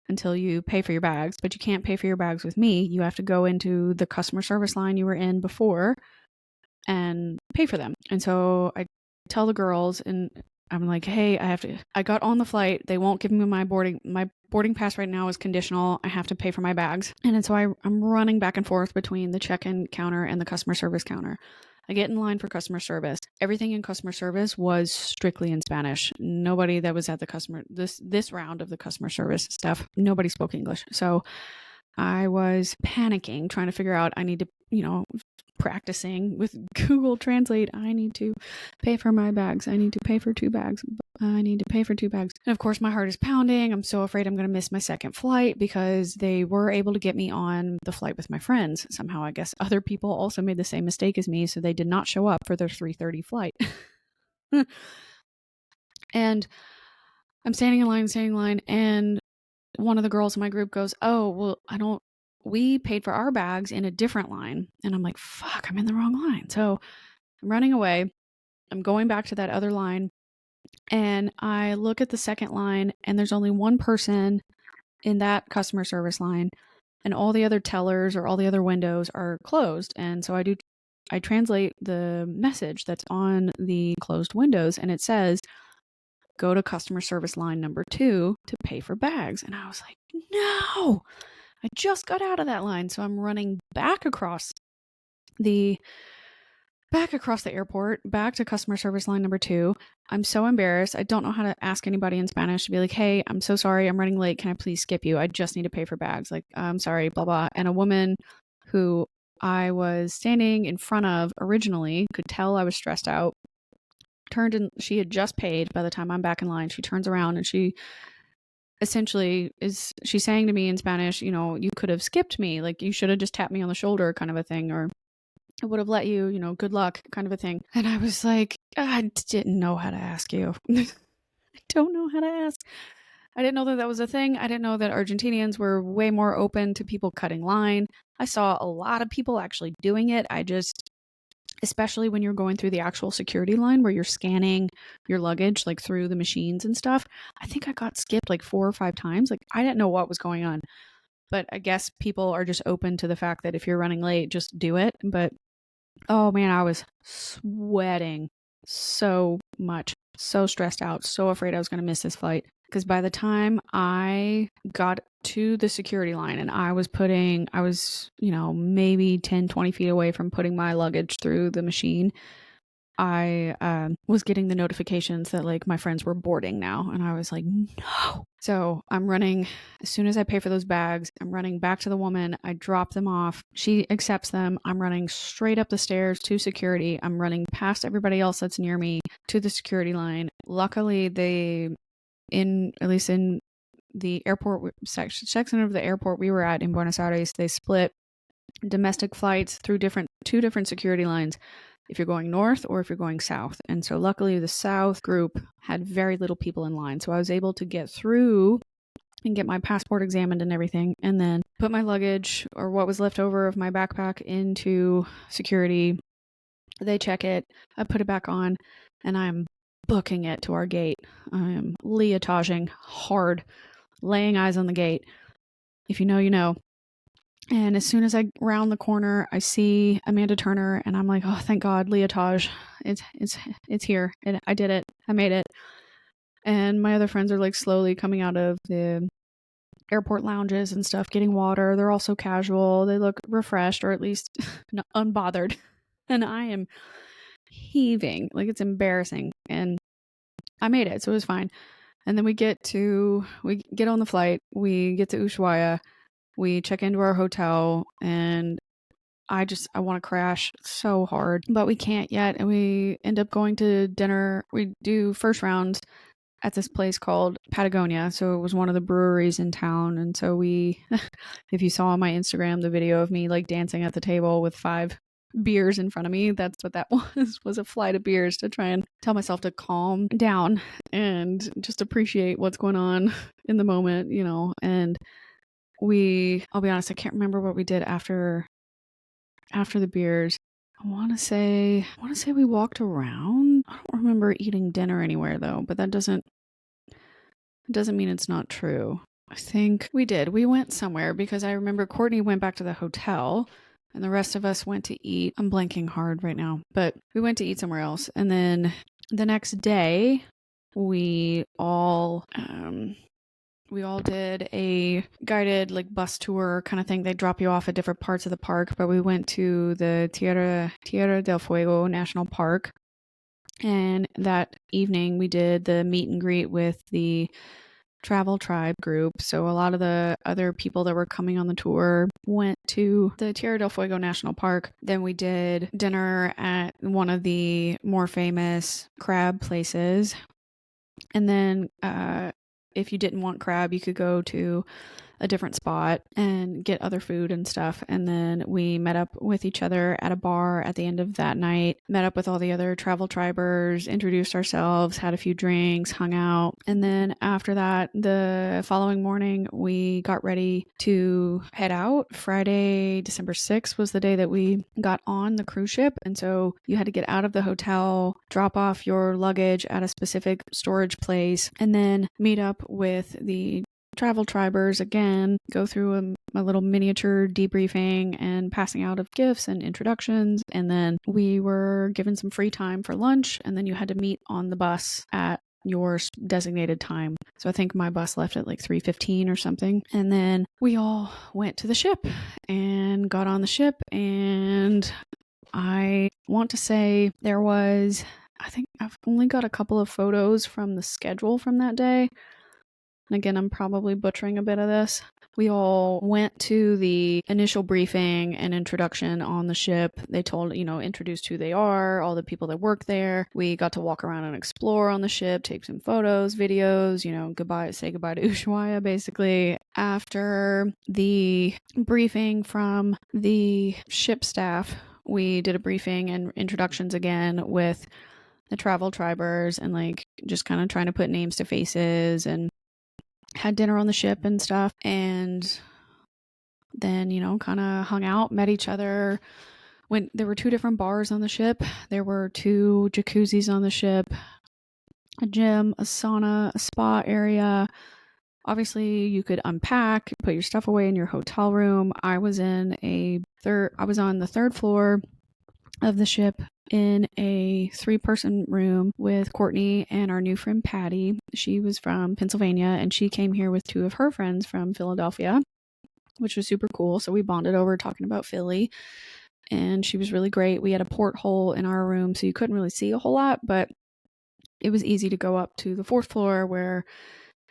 until you pay for your bags, but you can't pay for your bags with me. You have to go into the customer service line you were in before and pay for them. And so I tell the girls, and I'm like, hey, I got on the flight. They won't give me my boarding pass right now is conditional. I have to pay for my bags. And so I'm running back and forth between the check-in counter and the customer service counter. I get in line for customer service. Everything in customer service was strictly in Spanish. Nobody that was at this round of the customer service stuff, nobody spoke English. So I was panicking, trying to figure out, I need to, practicing with Google Translate. I need to pay for my bags. I need to pay for 2 bags. I need to pay for 2 bags. And of course, my heart is pounding. I'm so afraid I'm going to miss my second flight because they were able to get me on the flight with my friends. Somehow, I guess other people also made the same mistake as me, so they did not show up for their 3:30 flight. And I'm standing in line, and one of the girls in my group goes, oh, well, we paid for our bags in a different line. And I'm like, fuck, I'm in the wrong line. So I'm running away. I'm going back to that other line, and I look at the second line, and there's only one person in that customer service line, and all the other tellers or all the other windows are closed. And so I translate the message that's on the closed windows, and it says, go to customer service line number 2 to pay for bags. And I was like, no, I just got out of that line. So I'm running back across the airport, back to customer service line number 2. I'm so embarrassed. I don't know how to ask anybody in Spanish to be like, hey, I'm so sorry. I'm running late. Can I please skip you? I just need to pay for bags. Like, I'm sorry, blah, blah. And a woman who I was standing in front of originally could tell I was stressed out, turned, and she had just paid by the time I'm back in line. She turns around and she essentially she's saying to me in Spanish, you could have skipped me. Like, you should have just tapped me on the shoulder, kind of a thing, or I would have let you, good luck, kind of a thing. And I was like, I didn't know how to ask you. I don't know how to ask. I didn't know that that was a thing. I didn't know that Argentinians were way more open to people cutting line. I saw a lot of people actually doing it. Especially when you're going through the actual security line where you're scanning your luggage like through the machines and stuff. I think I got skipped like 4 or 5 times. Like I didn't know what was going on. But I guess people are just open to the fact that if you're running late, just do it. But oh man, I was sweating so much, so stressed out, so afraid I was going to miss this flight. Because by the time I got to the security line and I was, maybe 10, 20 feet away from putting my luggage through the machine, I was getting the notifications that like my friends were boarding now. And I was like, no. So I'm running, as soon as I pay for those bags, I'm running back to the woman. I drop them off. She accepts them. I'm running straight up the stairs to security. I'm running past everybody else that's near me to the security line. Luckily, at least in the airport section of the airport we were at in Buenos Aires, they split domestic flights through two different security lines if you're going north or if you're going south. And so luckily the south group had very little people in line. So I was able to get through and get my passport examined and everything, and then put my luggage or what was left over of my backpack into security. They check it, I put it back on, and I'm booking it to our gate. I am leotaging hard, laying eyes on the gate. If you know, you know. And as soon as I round the corner, I see Amanda Turner, and I'm like, oh, thank God, leotage. It's here. I did it. I made it. And my other friends are like slowly coming out of the airport lounges and stuff, getting water. They're all so casual. They look refreshed, or at least unbothered. And I am heaving. Like, it's embarrassing. And I made it, so it was fine. And then we get on the flight. We get to Ushuaia. We check into our hotel, and I want to crash so hard, but we can't yet. And we end up going to dinner. We do first rounds at this place called Patagonia. So it was one of the breweries in town. And so if you saw on my Instagram, the video of me like dancing at the table with 5 beers in front of me, that's what that was a flight of beers to try and tell myself to calm down and just appreciate what's going on in the moment, and I'll be honest, I can't remember what we did after the beers. I want to say we walked around. I don't remember eating dinner anywhere though, but that doesn't mean it's not true. I think we did. We went somewhere because I remember Courtney went back to the hotel and the rest of us went to eat. I'm blanking hard right now, but we went to eat somewhere else. And then the next day we all did a guided like bus tour kind of thing. They drop you off at different parts of the park, but we went to the Tierra del Fuego National Park. And that evening we did the meet and greet with the travel tribe group. So a lot of the other people that were coming on the tour went to the Tierra del Fuego National Park. Then we did dinner at one of the more famous crab places. And then if you didn't want crab, you could go to a different spot and get other food and stuff. And then we met up with each other at a bar at the end of that night, met up with all the other travel tribers, introduced ourselves, had a few drinks, hung out. And then after that, the following morning, we got ready to head out. Friday, December 6th was the day that we got on the cruise ship. And so you had to get out of the hotel, drop off your luggage at a specific storage place, and then meet up with the travel tribers again, go through a little miniature debriefing and passing out of gifts and introductions. And then we were given some free time for lunch, and then you had to meet on the bus at your designated time. So I think my bus left at like 3:15 or something. And then we all went to the ship and got on the ship. And I want to say I think I've only got a couple of photos from the schedule from that day. And again, I'm probably butchering a bit of this. We all went to the initial briefing and introduction on the ship. They introduced who they are, all the people that work there. We got to walk around and explore on the ship, take some photos, videos, say goodbye to Ushuaia, basically. After the briefing from the ship staff, we did a briefing and introductions again with the travel tribers and like just kind of trying to put names to faces and had dinner on the ship and stuff, and then, kind of hung out, met each other. When there were 2 different bars on the ship, there were 2 jacuzzis on the ship, a gym, a sauna, a spa area. Obviously, you could unpack, put your stuff away in your hotel room. I was on the 3rd floor of the ship in a 3-person room with Courtney and our new friend Patty. She was from Pennsylvania, and she came here with 2 of her friends from Philadelphia, which was super cool. So we bonded over talking about Philly, and she was really great. We had a porthole in our room, so you couldn't really see a whole lot, but it was easy to go up to the 4th floor where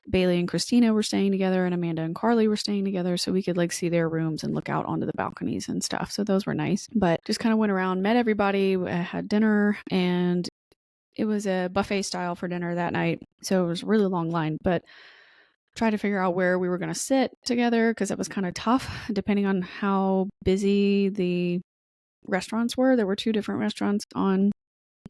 Bailey and Christina were staying together, and Amanda and Carly were staying together, so we could see their rooms and look out onto the balconies and stuff. So those were nice. But just kind of went around, met everybody, had dinner, and it was a buffet style for dinner that night. So it was a really long line, but tried to figure out where we were going to sit together because it was kind of tough depending on how busy the restaurants were. There were 2 different restaurants,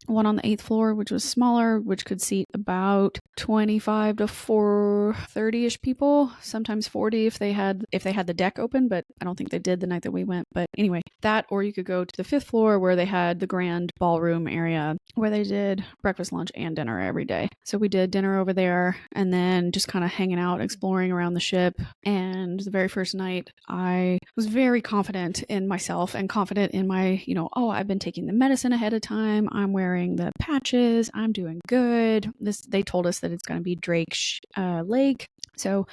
one on the 8th floor, which was smaller, which could seat about 25 to 30-ish people, sometimes 40 if they had the deck open, but I don't think they did the night that we went. But anyway, that, or you could go to the 5th floor where they had the grand ballroom area where they did breakfast, lunch, and dinner every day. So we did dinner over there and then just kind of hanging out, exploring around the ship. And the very first night, I was very confident in myself and confident in my, I've been taking the medicine ahead of time. I'm wearing the patches. I'm doing good. They told us that it's going to be Drake Lake. So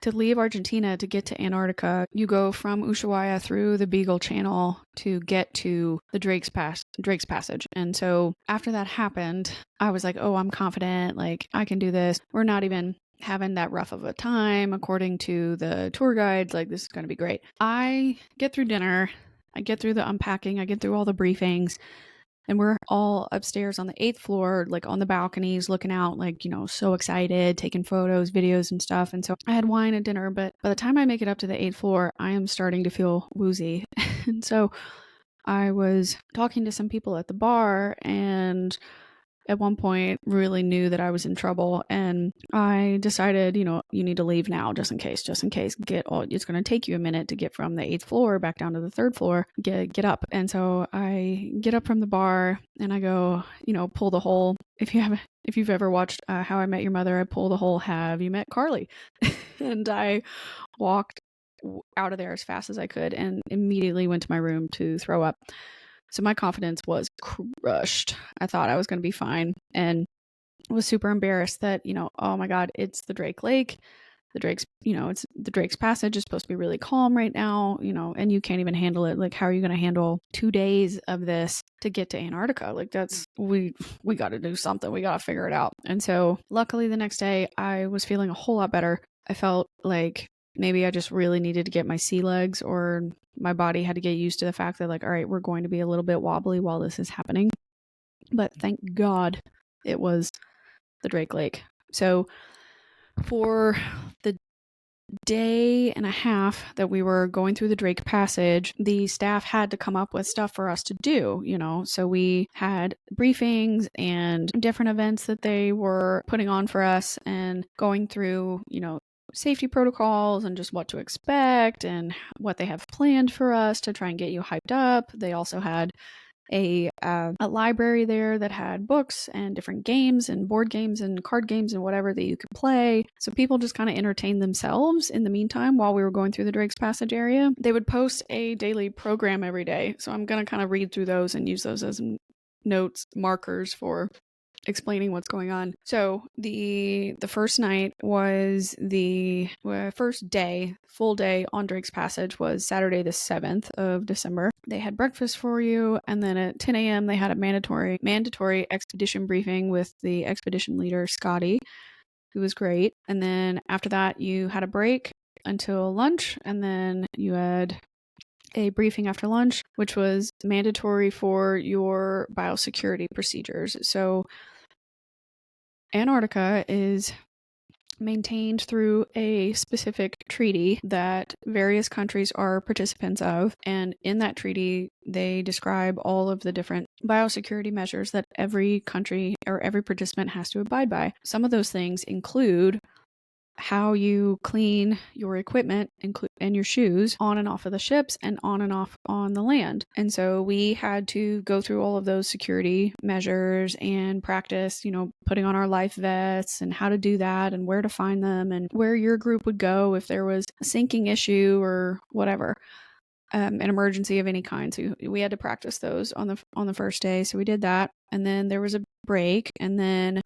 to leave Argentina to get to Antarctica, you go from Ushuaia through the Beagle Channel to get to the Drake's Passage. And so after that happened, I was like, oh, I'm confident. I can do this. We're not even having that rough of a time according to the tour guides. This is going to be great. I get through dinner. I get through the unpacking. I get through all the briefings. And we're all upstairs on the 8th floor, on the balconies, looking out, so excited, taking photos, videos, and stuff. And so I had wine at dinner, but by the time I make it up to the 8th floor, I am starting to feel woozy. And so I was talking to some people at the bar, and at one point really knew that I was in trouble, and I decided, you need to leave now just in case. It's going to take you a minute to get from the 8th floor back down to the 3rd floor. Get up. And so I get up from the bar and I go, pull the whole, if you've ever watched How I Met Your Mother, I pull the whole "have you met Carly?" And I walked out of there as fast as I could and immediately went to my room to throw up. So my confidence was crushed. I thought I was going to be fine and was super embarrassed that, oh my God, it's the Drake Lake. It's the Drake's Passage is supposed to be really calm right now, and you can't even handle it. How are you going to handle 2 days of this to get to Antarctica? We got to do something. We got to figure it out. And so luckily the next day I was feeling a whole lot better. I felt like maybe I just really needed to get my sea legs, or my body had to get used to the fact that all right, we're going to be a little bit wobbly while this is happening. But thank God it was the Drake Lake. So for the day and a half that we were going through the Drake Passage, the staff had to come up with stuff for us to do, so we had briefings and different events that they were putting on for us and going through, safety protocols and just what to expect and what they have planned for us to try and get you hyped up. They also had a library there that had books and different games and board games and card games and whatever that you could play. So people just kind of entertained themselves in the meantime while we were going through the Drake's Passage area. They would post a daily program every day. So I'm going to kind of read through those and use those as notes, markers for explaining what's going on. So the first night was the first day, full day on Drake's Passage was Saturday the 7th of December. They had breakfast for you, and then at 10 a.m. they had a mandatory expedition briefing with the expedition leader, Scotty, who was great. And then after that you had a break until lunch, and then you had a briefing after lunch, which was mandatory for your biosecurity procedures. So Antarctica is maintained through a specific treaty that various countries are participants of. And in that treaty, they describe all of the different biosecurity measures that every country or every participant has to abide by. Some of those things include how you clean your equipment and your shoes on and off of the ships and off on the land. And so we had to go through all of those security measures and practice, putting on our life vests and how to do that and where to find them and where your group would go if there was a sinking issue or whatever. An emergency of any kind. So we had to practice those on the first day. So we did that. And then there was a break, and then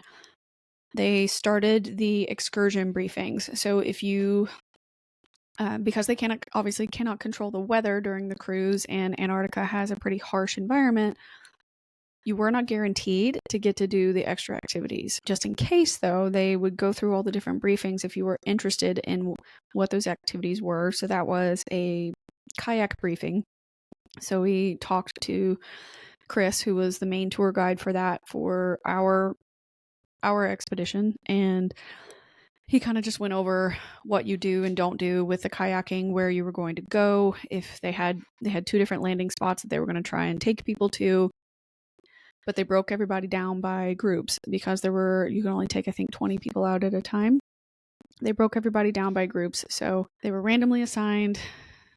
they started the excursion briefings. So if you, because they obviously cannot control the weather during the cruise, and Antarctica has a pretty harsh environment, you were not guaranteed to get to do the extra activities. Just in case, though, they would go through all the different briefings if you were interested in what those activities were. So that was a kayak briefing. So we talked to Chris, who was the main tour guide for that for our expedition, and he kind of just went over what you do and don't do with the kayaking, where you were going to go. If they had 2 different landing spots that they were going to try and take people to, but they broke everybody down by groups because you can only take, I think, 20 people out at a time. They broke everybody down by groups, so they were randomly assigned.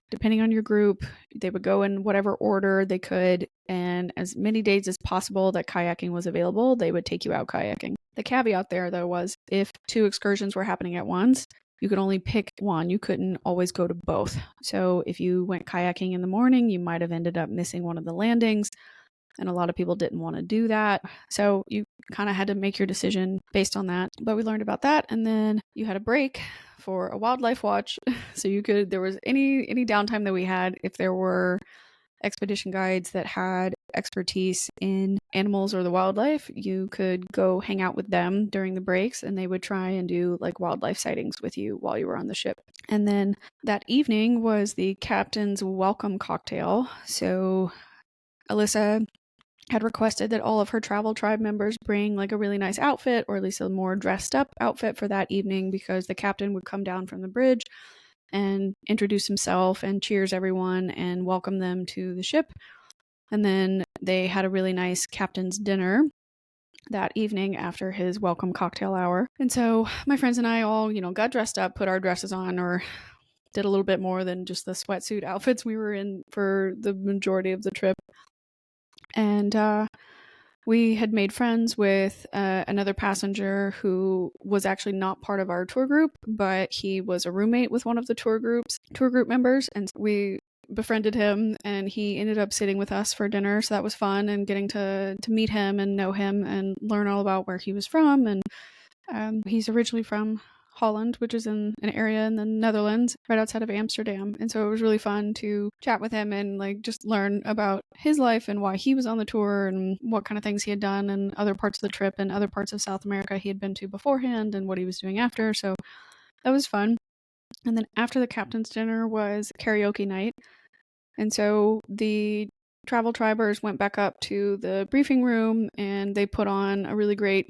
Depending on your group, they would go in whatever order they could, and as many days as possible that kayaking was available, they would take you out kayaking. The caveat there, though, was if 2 excursions were happening at once, you could only pick one. You couldn't always go to both. So if you went kayaking in the morning, you might have ended up missing one of the landings, and a lot of people didn't want to do that. So you kind of had to make your decision based on that. But we learned about that, and then you had a break for a wildlife watch. So there was any downtime that we had, if there were expedition guides that had expertise in animals or the wildlife, you could go hang out with them during the breaks, and they would try and do like wildlife sightings with you while you were on the ship. And then that evening was the captain's welcome cocktail. So Alyssa had requested that all of her travel tribe members bring like a really nice outfit, or at least a more dressed up outfit for that evening, because the captain would come down from the bridge and introduce himself and cheers everyone and welcome them to the ship. And then they had a really nice captain's dinner that evening after his welcome cocktail hour. And so my friends and I all, got dressed up, put our dresses on, or did a little bit more than just the sweatsuit outfits we were in for the majority of the trip. And we had made friends with another passenger who was actually not part of our tour group, but he was a roommate with one of the tour group members, and we befriended him, and he ended up sitting with us for dinner. So that was fun, and getting to meet him and know him and learn all about where he was from. And he's originally from Holland, which is in an area in the Netherlands right outside of Amsterdam. And so it was really fun to chat with him and like just learn about his life and why he was on the tour and what kind of things he had done and other parts of the trip and other parts of South America he had been to beforehand and what he was doing after. So that was fun. And then after the captain's dinner was karaoke night. And so the travel tribers went back up to the briefing room, and they put on a really great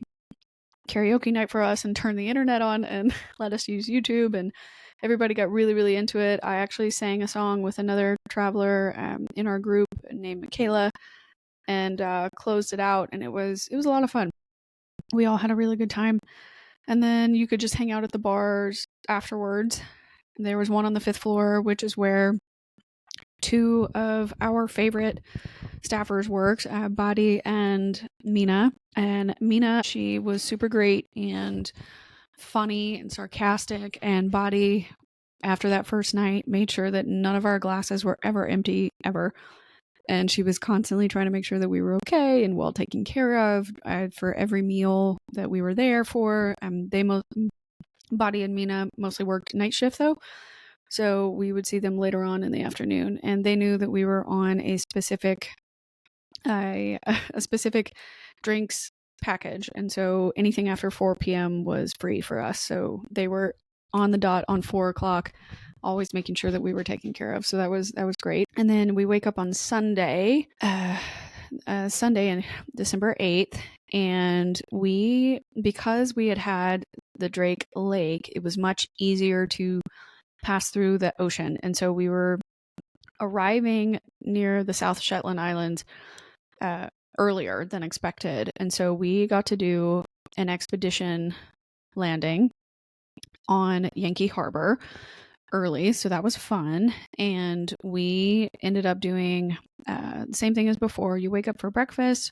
karaoke night for us and turned the internet on and let us use YouTube, and everybody got really, really into it. I actually sang a song with another traveler in our group named Michaela, and closed it out, and it was a lot of fun. We all had a really good time. And then you could just hang out at the bars afterwards. There was one on the 5th floor, which is where 2 of our favorite staffers worked, Badi and Mina. And Mina, she was super great and funny and sarcastic, and Badi, after that first night, made sure that none of our glasses were ever empty, ever. And she was constantly trying to make sure that we were okay and well taken care of for every meal that we were there for. Badi and Mina mostly worked night shift, though. So we would see them later on in the afternoon, and they knew that we were on a specific drinks package, and so anything after 4 p.m. was free for us. So they were on the dot on 4 o'clock, always making sure that we were taken care of. So that was great. And then we wake up on Sunday in December 8th, and because we had the Drake Lake, it was much easier to pass through the ocean. And so we were arriving near the South Shetland Islands earlier than expected. And so we got to do an expedition landing on Yankee Harbor early, so that was fun. And we ended up doing the same thing as before. You wake up for breakfast.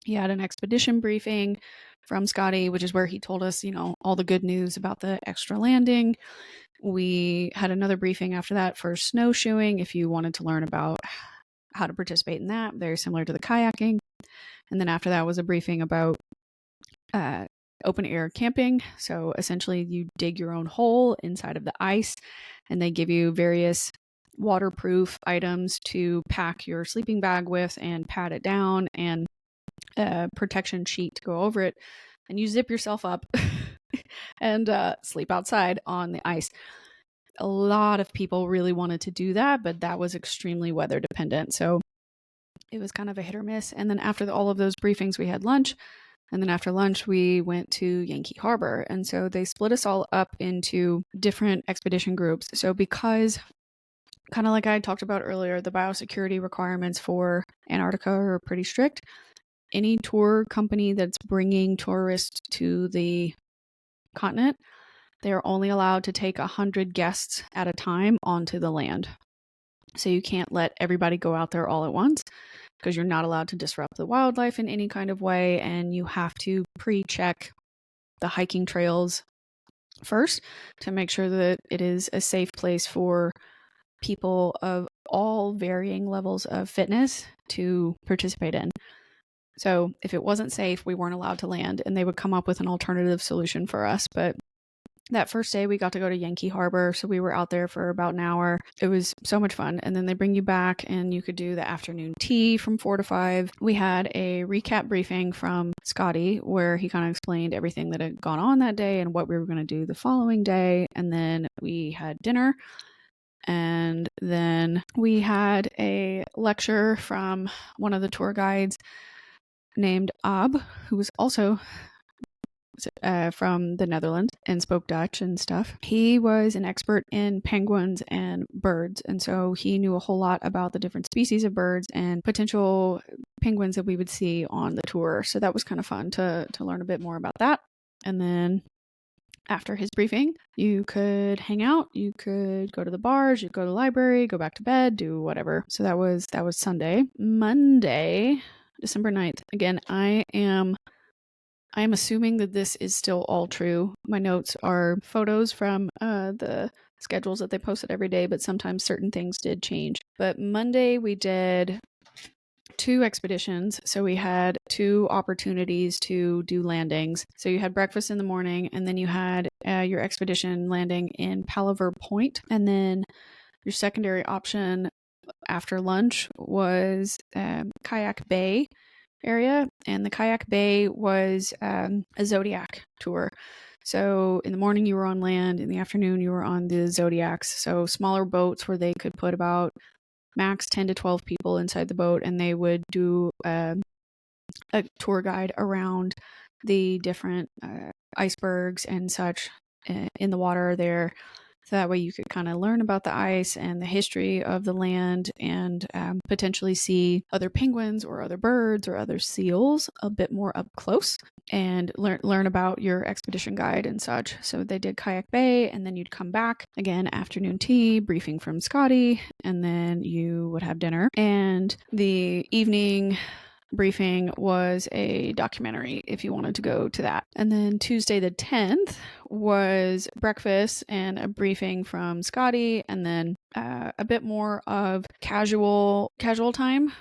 He had an expedition briefing from Scotty, which is where he told us, all the good news about the extra landing. We had another briefing after that for snowshoeing, if you wanted to learn about how to participate in that, very similar to the kayaking. And then after that was a briefing about open air camping. So essentially you dig your own hole inside of the ice, and they give you various waterproof items to pack your sleeping bag with and pat it down, and a protection sheet to go over it. And you zip yourself up and sleep outside on the ice. A lot of people really wanted to do that, but that was extremely weather dependent. So it was kind of a hit or miss. And then after all of those briefings, we had lunch. And then after lunch, we went to Yankee Harbor. And so they split us all up into different expedition groups. So because, kind of like I talked about earlier, the biosecurity requirements for Antarctica are pretty strict. Any tour company that's bringing tourists to the continent, they're only allowed to take 100 guests at a time onto the land. So you can't let everybody go out there all at once, because you're not allowed to disrupt the wildlife in any kind of way, and you have to pre-check the hiking trails first to make sure that it is a safe place for people of all varying levels of fitness to participate in. So if it wasn't safe, we weren't allowed to land, and they would come up with an alternative solution for us. But that first day we got to go to Yankee Harbor, so we were out there for about an hour. It was so much fun. And then they bring you back and you could do the afternoon tea from 4 to 5. We had a recap briefing from Scotty where he kind of explained everything that had gone on that day and what we were going to do the following day. And then we had dinner. And then we had a lecture from one of the tour guides named Ab, who was also from the Netherlands and spoke Dutch and stuff. He was an expert in penguins and birds, and so he knew a whole lot about the different species of birds and potential penguins that we would see on the tour. So that was kind of fun to learn a bit more about that. And then after his briefing, you could hang out, you could go to the bars, you could go to the library, go back to bed, do whatever. So that was Sunday. Monday, December 9th. Again, I am assuming that this is still all true. My notes are photos from the schedules that they posted every day, but sometimes certain things did change. But Monday we did 2 expeditions. So we had 2 opportunities to do landings. So you had breakfast in the morning, and then you had your expedition landing in Palaver Point. And then your secondary option after lunch was Kayak Bay area, and the Kayak Bay was a Zodiac tour. So in the morning you were on land, in the afternoon you were on the Zodiacs, so smaller boats where they could put about max 10 to 12 people inside the boat, and they would do a tour guide around the different icebergs and such in the water there. So that way you could kind of learn about the ice and the history of the land, and potentially see other penguins or other birds or other seals a bit more up close, and learn about your expedition guide and such. So they did Kayak Bay, and then you'd come back again, afternoon tea, briefing from Scotty, and then you would have dinner. And the evening briefing was a documentary if you wanted to go to that. And then Tuesday the 10th was breakfast and a briefing from Scotty, and then a bit more of casual time.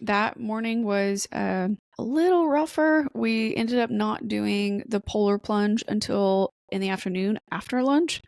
That morning was a little rougher. We ended up not doing the polar plunge until in the afternoon after lunch.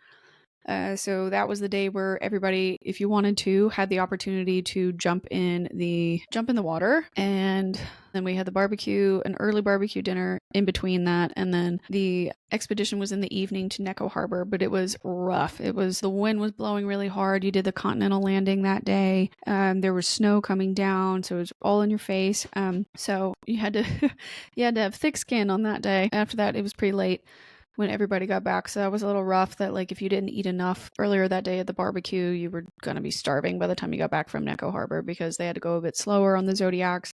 So that was the day where everybody, if you wanted to, had the opportunity to jump in the water. And then we had the barbecue, an early barbecue dinner in between that. And then the expedition was in the evening to Necco Harbor, but it was rough. The wind was blowing really hard. You did the continental landing that day. There was snow coming down, so it was all in your face. So you had to have thick skin on that day. After that, it was pretty late when everybody got back. So that was a little rough, that like if you didn't eat enough earlier that day at the barbecue, you were going to be starving by the time you got back from Necco Harbor, because they had to go a bit slower on the Zodiacs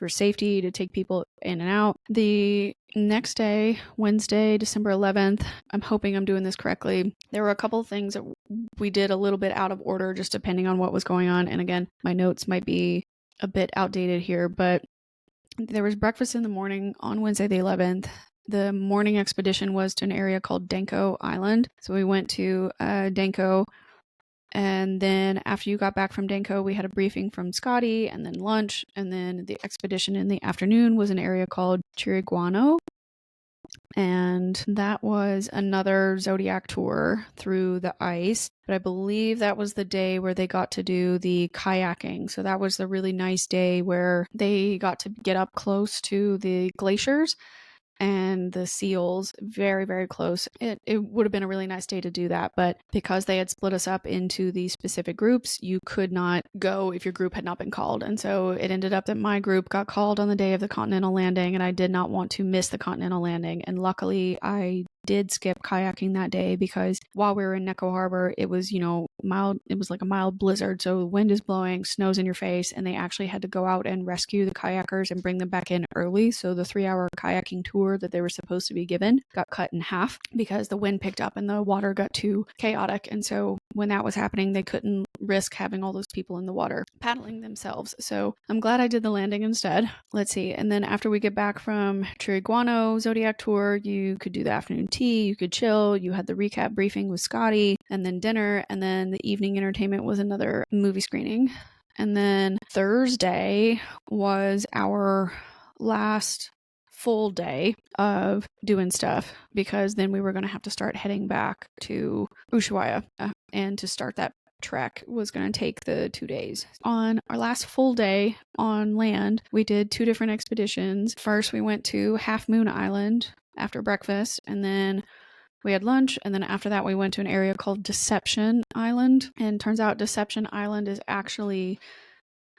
for safety to take people in and out. The next day, Wednesday, December 11th, I'm hoping I'm doing this correctly. There were a couple of things that we did a little bit out of order, just depending on what was going on. And again, my notes might be a bit outdated here, but there was breakfast in the morning on Wednesday the 11th. The morning expedition was to an area called Danko Island. So we went to Danko, and then after you got back from Danko, we had a briefing from Scotty, and then lunch, and then the expedition in the afternoon was an area called Chiriguano, and that was another Zodiac tour through the ice. But I believe that was the day where they got to do the kayaking. So that was the really nice day where they got to get up close to the glaciers and the seals, very, very close. It would have been a really nice day to do that, but because they had split us up into these specific groups, you could not go if your group had not been called. And so it ended up that my group got called on the day of the continental landing, and I did not want to miss the continental landing. And luckily, I did skip kayaking that day because while we were in Neko Harbor, it was, mild. It was like a mild blizzard. So the wind is blowing, snow's in your face, and they actually had to go out and rescue the kayakers and bring them back in early. So the 3-hour kayaking tour that they were supposed to be given got cut in half because the wind picked up and the water got too chaotic. And so when that was happening, they couldn't risk having all those people in the water paddling themselves. So I'm glad I did the landing instead. Let's see. And then after we get back from Chiriguano Zodiac tour, you could do the afternoon tea, you could chill, you had the recap briefing with Scotty, and then dinner, and then the evening entertainment was another movie screening. And then Thursday was our last full day of doing stuff, because then we were going to have to start heading back to Ushuaia, and to start that trek was going to take the 2 days. On our last full day on land, we did 2 different expeditions. First, we went to Half Moon Island after breakfast, and then we had lunch, and then after that we went to an area called Deception Island. And turns out Deception Island is actually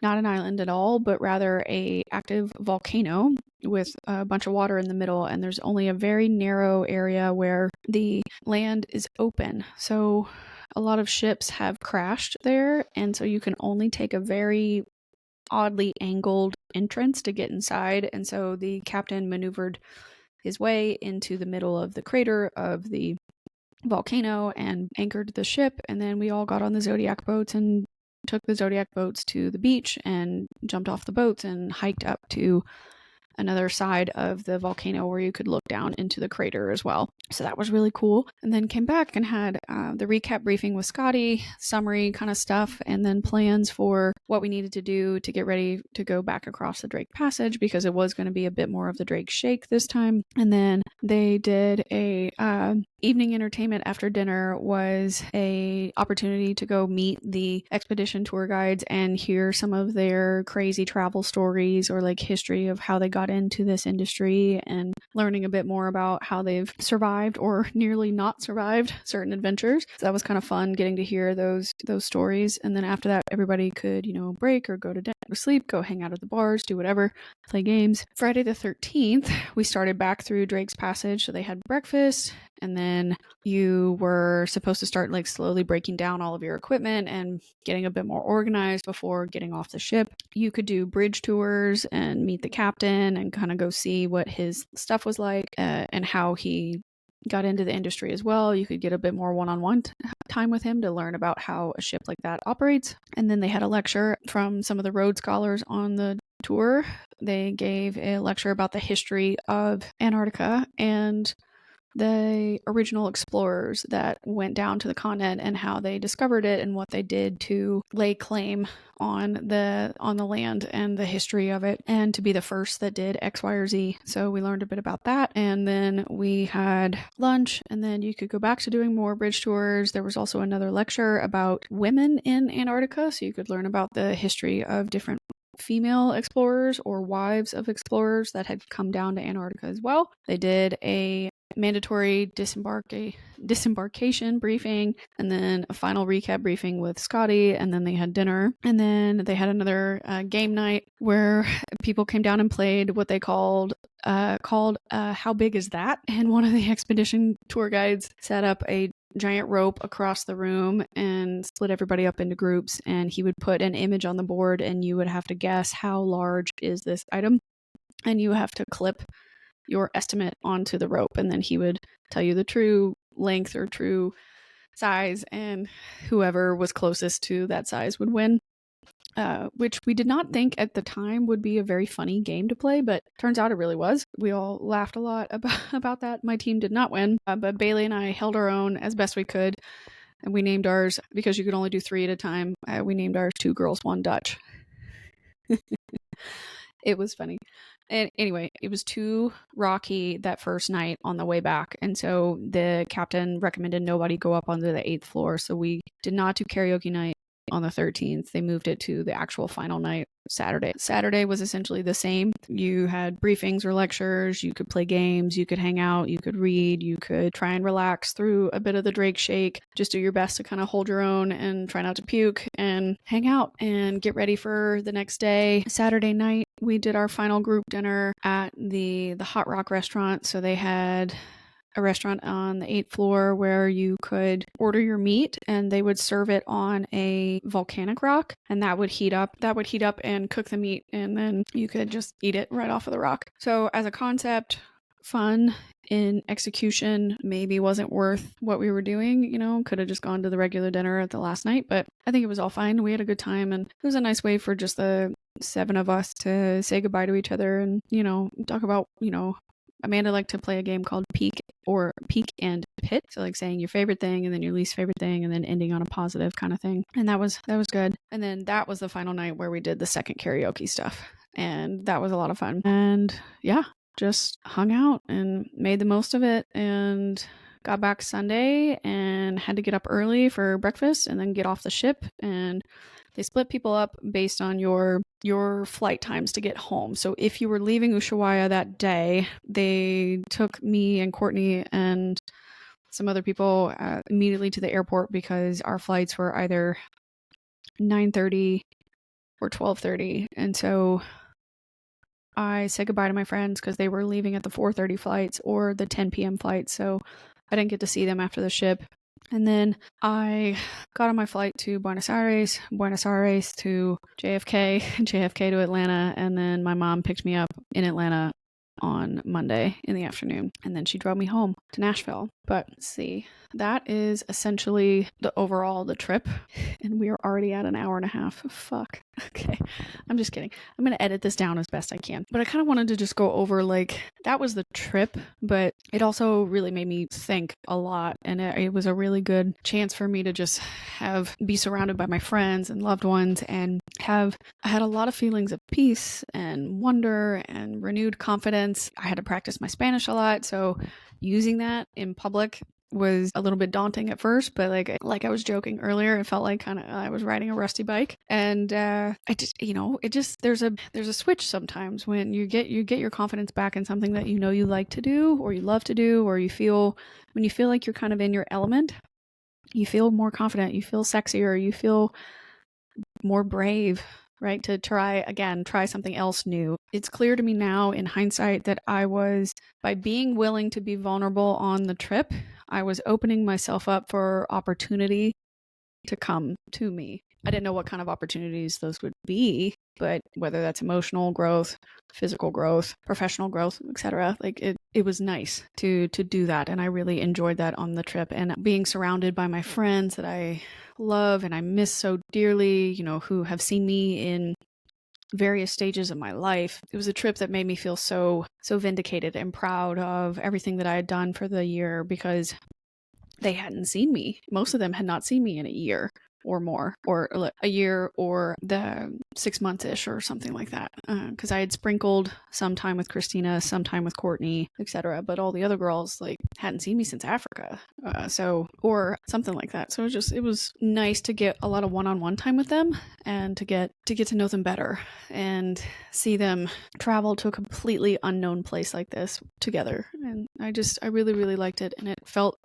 not an island at all, but rather a active volcano with a bunch of water in the middle, and there's only a very narrow area where the land is open. So a lot of ships have crashed there, and so you can only take a very oddly angled entrance to get inside. And so the captain maneuvered his way into the middle of the crater of the volcano and anchored the ship, and then we all got on the Zodiac boats and took the Zodiac boats to the beach and jumped off the boats and hiked up to another side of the volcano where you could look down into the crater as well. So that was really cool. And then came back and had the recap briefing with Scotty, summary kind of stuff, and then plans for what we needed to do to get ready to go back across the Drake Passage, because it was going to be a bit more of the Drake Shake this time. And then they did a evening entertainment after dinner, was a opportunity to go meet the expedition tour guides and hear some of their crazy travel stories, or like history of how they got into this industry, and learning a bit more about how they've survived or nearly not survived certain adventures. So that was kind of fun getting to hear those stories. And then after that, everybody could, break or go to sleep, go hang out at the bars, do whatever, play games. Friday the 13th, we started back through Drake's Passage. So they had breakfast, and then you were supposed to start like slowly breaking down all of your equipment and getting a bit more organized before getting off the ship. You could do bridge tours and meet the captain and kind of go see what his stuff was like, and how he got into the industry as well. You could get a bit more one-on-one time with him to learn about how a ship like that operates. And then they had a lecture from some of the Rhodes Scholars on the tour. They gave a lecture about the history of Antarctica and the original explorers that went down to the continent and how they discovered it and what they did to lay claim on the land and the history of it, and to be the first that did X, Y, or Z. So we learned a bit about that, and then we had lunch, and then you could go back to doing more bridge tours. There was also another lecture about women in Antarctica, so you could learn about the history of different female explorers or wives of explorers that had come down to Antarctica as well. They did a mandatory disembarkation briefing, and then a final recap briefing with Scotty, and then they had dinner, and then they had another game night where people came down and played what they called How Big Is That? And one of the expedition tour guides set up a giant rope across the room and split everybody up into groups, and he would put an image on the board, and you would have to guess how large is this item, and you have to clip your estimate onto the rope, and then he would tell you the true length or true size, and whoever was closest to that size would win. Which we did not think at the time would be a very funny game to play, but turns out it really was. We all laughed a lot about that. My team did not win, but Bailey and I held our own as best we could, and we named ours, because you could only do 3 at a time, we named ours 2 Girls, 1 Dutch. It was funny. And anyway, it was too rocky that first night on the way back. And so the captain recommended nobody go up onto the 8th floor. So we did not do karaoke night on the 13th. They moved it to the actual final night, Saturday. Saturday was essentially the same. You had briefings or lectures, you could play games, you could hang out, you could read, you could try and relax through a bit of the Drake shake, just do your best to kind of hold your own and try not to puke and hang out and get ready for the next day. Saturday night, we did our final group dinner at the Hot Rock restaurant. So they had a restaurant on the 8th floor where you could order your meat, and they would serve it on a volcanic rock, and that would heat up and cook the meat, and then you could just eat it right off of the rock. So as a concept, fun. In execution, maybe wasn't worth what we were doing, could have just gone to the regular dinner at the last night, but I think it was all fine. We had a good time, and it was a nice way for just the 7 of us to say goodbye to each other and, talk about, Amanda liked to play a game called Peak and Pit. So like saying your favorite thing and then your least favorite thing and then ending on a positive kind of thing. And that was good. And then that was the final night where we did the second karaoke stuff. And that was a lot of fun. And yeah, just hung out and made the most of it, and got back Sunday and had to get up early for breakfast and then get off the ship. And they split people up based on your flight times to get home. So if you were leaving Ushuaia that day, they took me and Courtney and some other people immediately to the airport, because our flights were either 9:30 or 12:30. And so I said goodbye to my friends because they were leaving at the 4:30 flights or the 10 p.m. flights. So I didn't get to see them after the ship. And then I got on my flight to Buenos Aires to JFK, JFK to Atlanta, and then my mom picked me up in Atlanta on Monday in the afternoon, and then she drove me home to Nashville. But let's see, that is essentially the trip, and we are already at an hour and a half. Fuck. Okay, I'm just kidding. I'm gonna edit this down as best I can, but I kind of wanted to just go over, like, that was the trip, but it also really made me think a lot, and it was a really good chance for me to just be surrounded by my friends and loved ones, and I had a lot of feelings of peace and wonder and renewed confidence. I had to practice my Spanish a lot, so using that in public was a little bit daunting at first, but like I was joking earlier, it felt like kind of I was riding a rusty bike, and I just there's a switch sometimes when you get your confidence back in something that you like to do or you love to do, or when you feel like you're kind of in your element, you feel more confident, you feel sexier, you feel more brave, right? To try something else new. It's clear to me now in hindsight that by being willing to be vulnerable on the trip, I was opening myself up for opportunity to come to me. I didn't know what kind of opportunities those would be, but whether that's emotional growth, physical growth, professional growth, etc., it was nice to do that, and I really enjoyed that on the trip. And being surrounded by my friends that I love and I miss so dearly, who have seen me in various stages of my life. It was a trip that made me feel so vindicated and proud of everything that I had done for the year, because they hadn't seen me. Most of them had not seen me in a year or more, or a year, or the 6 months-ish or something like that, because I had sprinkled some time with Christina, some time with Courtney, etc., but all the other girls hadn't seen me since Africa, or something like that. So it was nice to get a lot of one-on-one time with them, and to get to know them better and see them travel to a completely unknown place like this together. And I really, really liked it, and it felt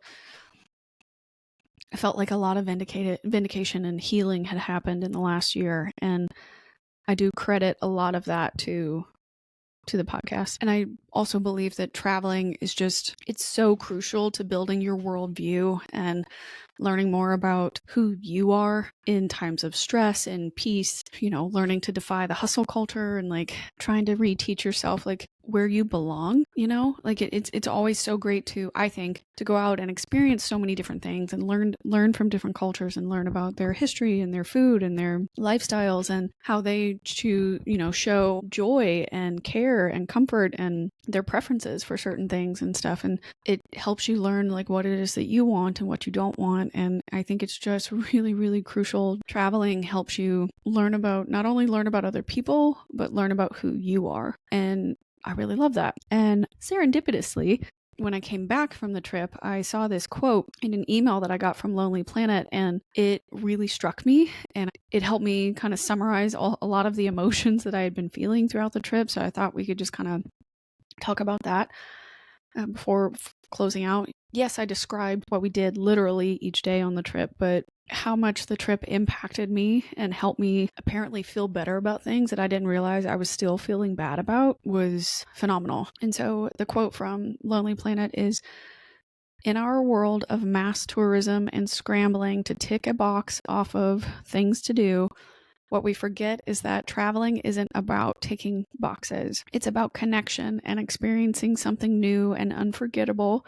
like a lot of vindication and healing had happened in the last year. And I do credit a lot of that to to the podcast. And I also believe that traveling is it's so crucial to building your worldview and learning more about who you are in times of stress and peace, learning to defy the hustle culture and like trying to reteach yourself like where you belong, like it's always so great to, I think, to go out and experience so many different things and learn from different cultures and learn about their history and their food and their lifestyles and how they show joy and care and comfort and their preferences for certain things and stuff. And it helps you learn like what it is that you want and what you don't want. And I think it's just really, really crucial. Traveling helps you not only learn about other people, but learn about who you are. And I really love that. And serendipitously, when I came back from the trip, I saw this quote in an email that I got from Lonely Planet, and it really struck me, and it helped me kind of summarize a lot of the emotions that I had been feeling throughout the trip. So I thought we could just kind of talk about that before closing out. Yes, I described what we did literally each day on the trip, but how much the trip impacted me and helped me apparently feel better about things that I didn't realize I was still feeling bad about was phenomenal. And so the quote from Lonely Planet is, "In our world of mass tourism and scrambling to tick a box off of things to do, what we forget is that traveling isn't about ticking boxes. It's about connection and experiencing something new and unforgettable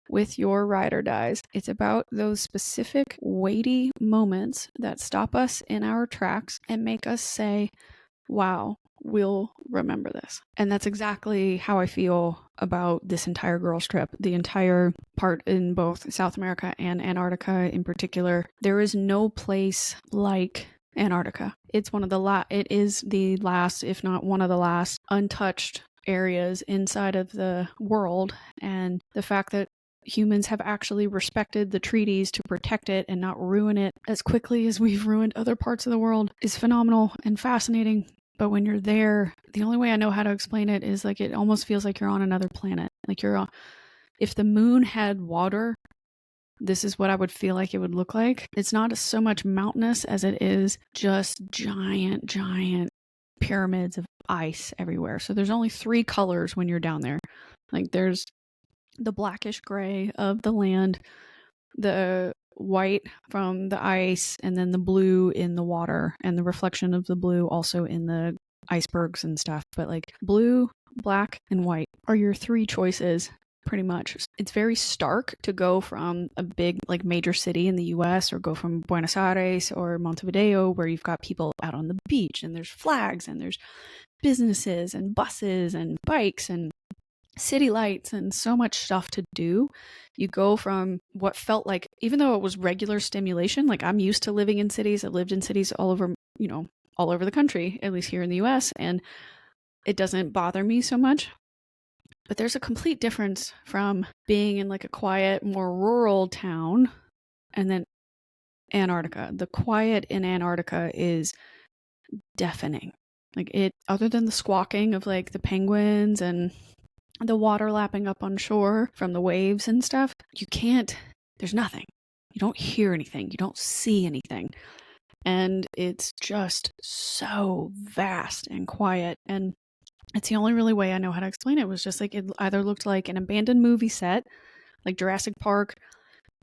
with your ride or dies. It's about those specific weighty moments that stop us in our tracks and make us say, wow, we'll remember this." And that's exactly how I feel about this entire girls' trip, the entire part in both South America and Antarctica in particular. There is no place like Antarctica. It is the last, if not one of the last, untouched areas inside of the world. And the fact that humans have actually respected the treaties to protect it and not ruin it as quickly as we've ruined other parts of the world is phenomenal and fascinating. But when you're there, the only way I know how to explain it is like it almost feels like you're on another planet. Like if the moon had water, this is what I would feel like it would look like. It's not so much mountainous as it is just giant, giant pyramids of ice everywhere. So there's only 3 colors when you're down there. Like there's the blackish gray of the land, the white from the ice, and then the blue in the water, and the reflection of the blue also in the icebergs and stuff. But like blue, black, and white are your 3 choices. Pretty much. It's very stark to go from a big like major city in the US or go from Buenos Aires or Montevideo where you've got people out on the beach and there's flags and there's businesses and buses and bikes and city lights and so much stuff to do. You go from what felt like, even though it was regular stimulation, like I'm used to living in cities. I've lived in cities all over the country, at least here in the US, and it doesn't bother me so much. But there's a complete difference from being in like a quiet, more rural town and then Antarctica. The quiet in Antarctica is deafening. Like other than the squawking of like the penguins and the water lapping up on shore from the waves and stuff, there's nothing. You don't hear anything. You don't see anything. And it's just so vast and quiet. And it's the only really way I know how to explain it. It was just like it either looked like an abandoned movie set, like Jurassic Park,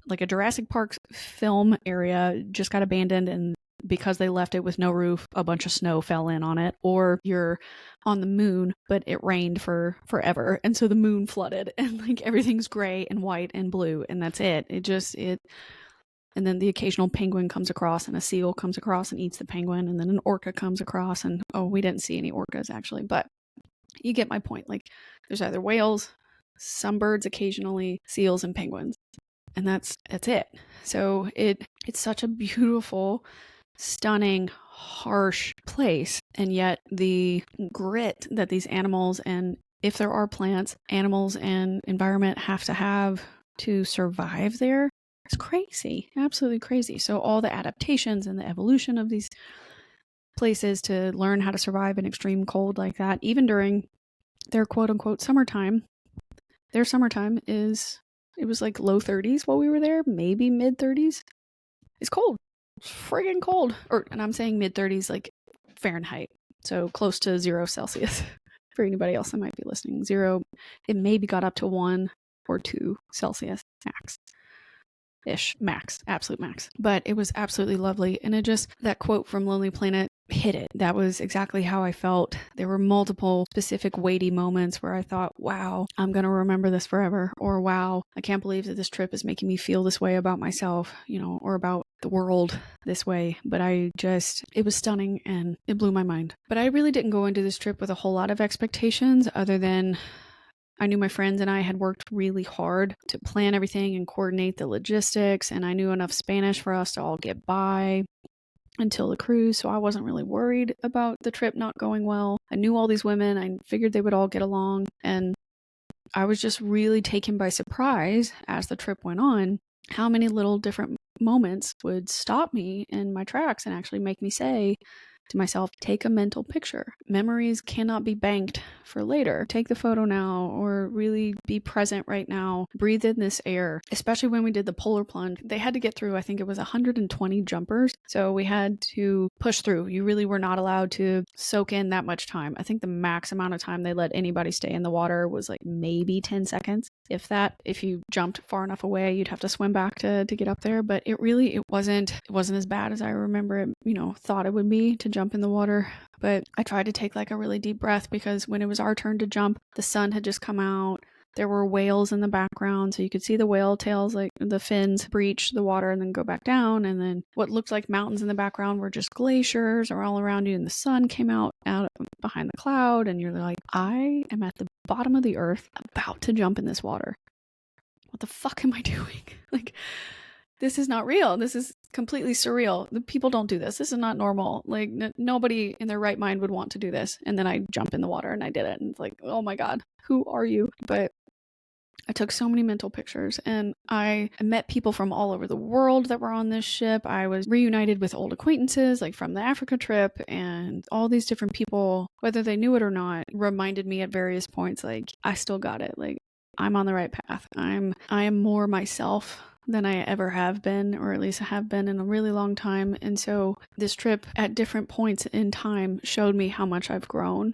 like a Jurassic Park film area just got abandoned, and because they left it with no roof, a bunch of snow fell in on it. Or you're on the moon, but it rained for forever, and so the moon flooded, and like everything's gray and white and blue, and that's it. And then the occasional penguin comes across, and a seal comes across and eats the penguin, and then an orca comes across, and we didn't see any orcas actually, but you get my point. Like there's either whales, some birds occasionally, seals, and penguins. And that's it. So it's such a beautiful, stunning, harsh place. And yet the grit that these animals, and if there are plants, animals and environment have to have to survive there, it's crazy. Absolutely crazy. So all the adaptations and the evolution of these places to learn how to survive in extreme cold like that, even during their quote unquote summertime. Their summertime it was like low 30s while we were there, maybe mid 30s. It's cold. It's friggin' cold. And I'm saying mid 30s like Fahrenheit. So close to 0 Celsius for anybody else that might be listening. 0, it maybe got up to 1 or 2 Celsius max, absolute max. But it was absolutely lovely. And that quote from Lonely Planet hit it. That was exactly how I felt. There were multiple specific weighty moments where I thought, wow, I'm going to remember this forever. Or wow, I can't believe that this trip is making me feel this way about myself, or about the world this way. But it was stunning and it blew my mind. But I really didn't go into this trip with a whole lot of expectations other than I knew my friends and I had worked really hard to plan everything and coordinate the logistics, and I knew enough Spanish for us to all get by until the cruise, so I wasn't really worried about the trip not going well. I knew all these women, I figured they would all get along, and I was just really taken by surprise as the trip went on, how many little different moments would stop me in my tracks and actually make me say to myself, take a mental picture. Memories cannot be banked for later. Take the photo now, or really be present right now. Breathe in this air. Especially when we did the polar plunge, they had to get through, I think it was 120 jumpers. So we had to push through. You really were not allowed to soak in that much time. I think the max amount of time they let anybody stay in the water was like maybe 10 seconds. If that, if you jumped far enough away, you'd have to swim back to get up there. But it wasn't as bad as I remember it, thought it would be to jump in the water. But I tried to take like a really deep breath because when it was our turn to jump, the sun had just come out. There were whales in the background, so you could see the whale tails, like the fins, breach the water and then go back down. And then what looked like mountains in the background were just glaciers or all around you, and the sun came out behind the cloud, and you're like, I am at the bottom of the earth about to jump in this water. What the fuck am I doing? Like, this is not real. This is completely surreal. The people don't do this. This is not normal. Like, nobody in their right mind would want to do this. And then I jump in the water and I did it. And it's like, oh my God, who are you? But I took so many mental pictures, and I met people from all over the world that were on this ship. I was reunited with old acquaintances, like from the Africa trip, and all these different people, whether they knew it or not, reminded me at various points, like, I still got it. Like, I'm on the right path. I am more myself than I ever have been, or at least have been in a really long time. And so this trip at different points in time showed me how much I've grown.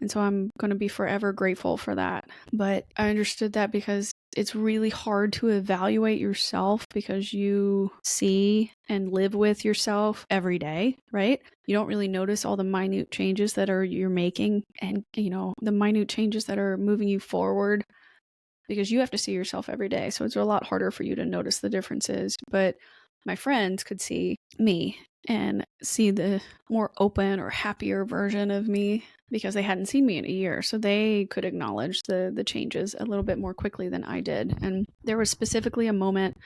And so I'm going to be forever grateful for that. But I understood that because it's really hard to evaluate yourself because you see and live with yourself every day, right? You don't really notice all the minute changes that you're making, and, the minute changes that are moving you forward, because you have to see yourself every day. So it's a lot harder for you to notice the differences. But my friends could see me and see the more open or happier version of me because they hadn't seen me in a year. So they could acknowledge the changes a little bit more quickly than I did. And there was specifically a moment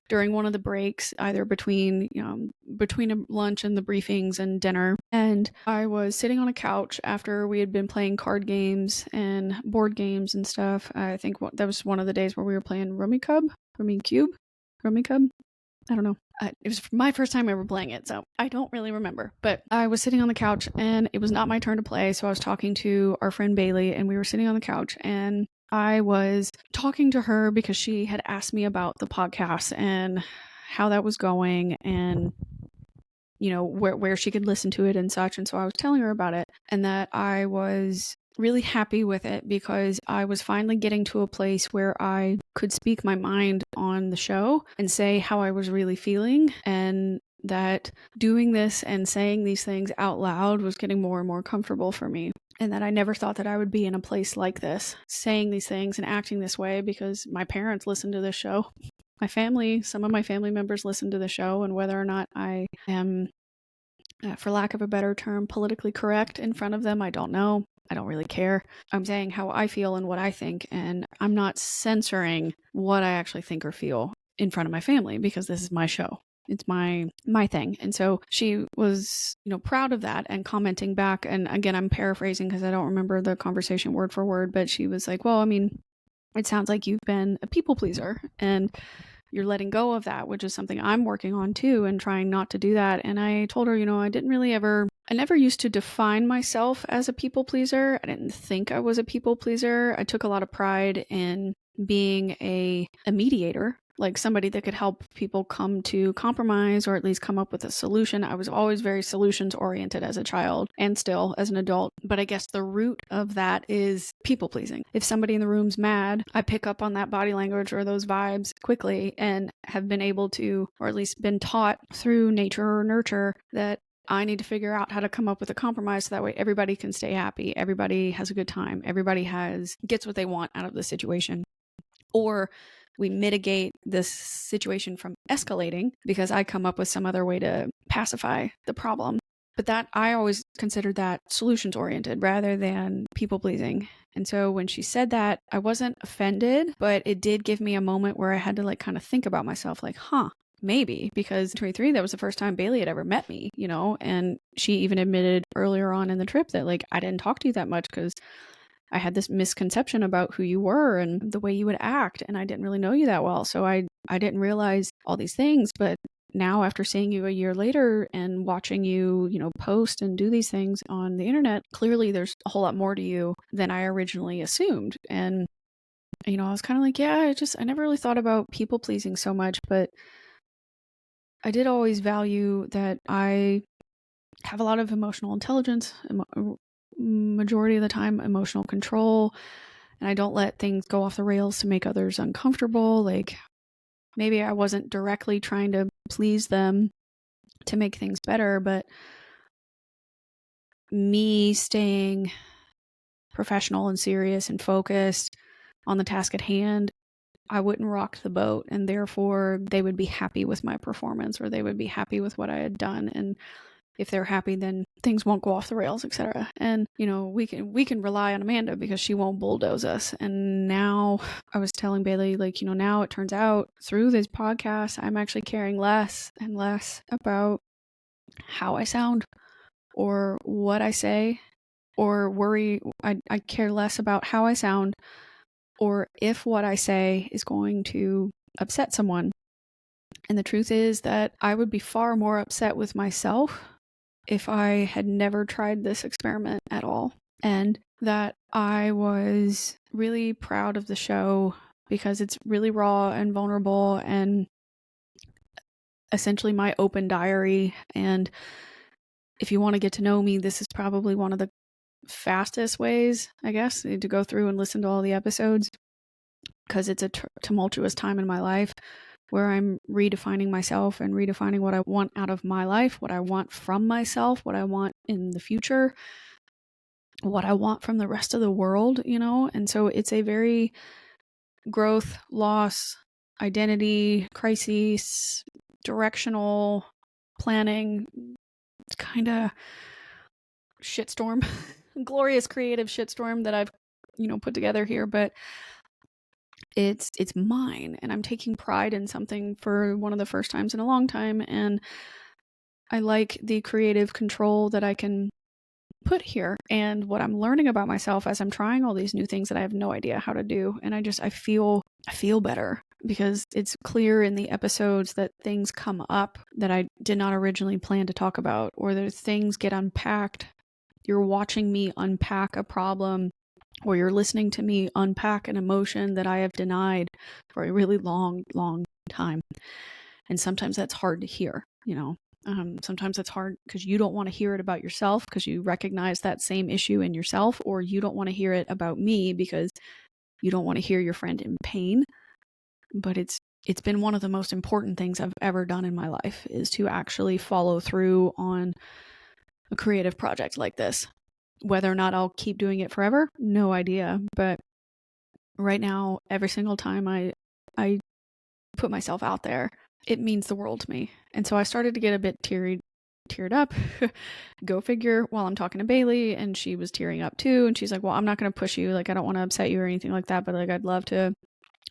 during one of the breaks, either between a lunch and the briefings and dinner. And I was sitting on a couch after we had been playing card games and board games and stuff. I think that was one of the days where we were playing Rummy Cub. I don't know. It was my first time ever playing it, so I don't really remember. But I was sitting on the couch, and it was not my turn to play, so I was talking to our friend Bailey, and we were sitting on the couch, and I was talking to her because she had asked me about the podcast and how that was going, and where she could listen to it and such. And so I was telling her about it, and that I was really happy with it because I was finally getting to a place where I could speak my mind on the show and say how I was really feeling, and that doing this and saying these things out loud was getting more and more comfortable for me. And that I never thought that I would be in a place like this, saying these things and acting this way, because my parents listened to this show. Some of my family members listen to the show, and whether or not I am, for lack of a better term, politically correct in front of them, I don't know. I don't really care. I'm saying how I feel and what I think, and I'm not censoring what I actually think or feel in front of my family, because this is my show. It's my thing. And so she was, proud of that and commenting back. And again, I'm paraphrasing because I don't remember the conversation word for word, but she was like, well, I mean, it sounds like you've been a people pleaser and you're letting go of that, which is something I'm working on too, and trying not to do that. And I told her, I never used to define myself as a people pleaser. I didn't think I was a people pleaser. I took a lot of pride in being a mediator, like somebody that could help people come to compromise or at least come up with a solution. I was always very solutions oriented as a child and still as an adult. But I guess the root of that is people pleasing. If somebody in the room's mad, I pick up on that body language or those vibes quickly and have been able to, or at least been taught through nature or nurture, that I need to figure out how to come up with a compromise so that way everybody can stay happy. Everybody has a good time. Everybody gets what they want out of the situation. Or we mitigate this situation from escalating because I come up with some other way to pacify the problem. But that, I always considered that solutions oriented rather than people pleasing. And so when she said that, I wasn't offended, but it did give me a moment where I had to like kind of think about myself, like, maybe, because 23, that was the first time Bailey had ever met me, you know, and she even admitted earlier on in the trip that like I didn't talk to you that much because I had this misconception about who you were and the way you would act, and I didn't really know you that well. So I didn't realize all these things, but now after seeing you a year later and watching you, you know, post and do these things on the internet, clearly there's a whole lot more to you than I originally assumed. And, you know, I was kind of like, yeah, I never really thought about people pleasing so much, but I did always value that I have a lot of emotional intelligence, majority of the time emotional control, and I don't let things go off the rails to make others uncomfortable. Like maybe I wasn't directly trying to please them to make things better, but me staying professional and serious and focused on the task at hand, I wouldn't rock the boat, and therefore they would be happy with my performance or they would be happy with what I had done. And if they're happy, then things won't go off the rails, etc. And, you know, we can rely on Amanda because she won't bulldoze us. And now I was telling Bailey, like, you know, now it turns out through this podcast, I'm actually caring less and less about how I sound or what I say or worry. I care less about how I sound or if what I say is going to upset someone. And the truth is that I would be far more upset with myself if I had never tried this experiment at all. And that I was really proud of the show because it's really raw and vulnerable and essentially my open diary. And if you want to get to know me, this is probably one of the fastest ways, I guess, to go through and listen to all the episodes because it's a tumultuous time in my life where I'm redefining myself and redefining what I want out of my life, what I want from myself, what I want in the future, what I want from the rest of the world, you know? And so it's a very growth, loss, identity, crisis, directional planning, kind of shitstorm, glorious creative shitstorm that I've, you know, put together here, but it's mine, and I'm taking pride in something for one of the first times in a long time, and I like the creative control that I can put here and what I'm learning about myself as I'm trying all these new things that I have no idea how to do. And I feel better because it's clear in the episodes that things come up that I did not originally plan to talk about, or that things get unpacked. You're watching me unpack a problem, or you're listening to me unpack an emotion that I have denied for a really long, long time. And sometimes that's hard to hear, you know. Sometimes it's hard because you don't want to hear it about yourself because you recognize that same issue in yourself, or you don't want to hear it about me because you don't want to hear your friend in pain. But it's been one of the most important things I've ever done in my life, is to actually follow through on a creative project like this. Whether or not I'll keep doing it forever, no idea. But right now, every single time I put myself out there, it means the world to me. And so I started to get a bit teared up. Go figure, while I'm talking to Bailey, and she was tearing up too. And she's like, well, I'm not going to push you. Like, I don't want to upset you or anything like that. But like, I'd love to,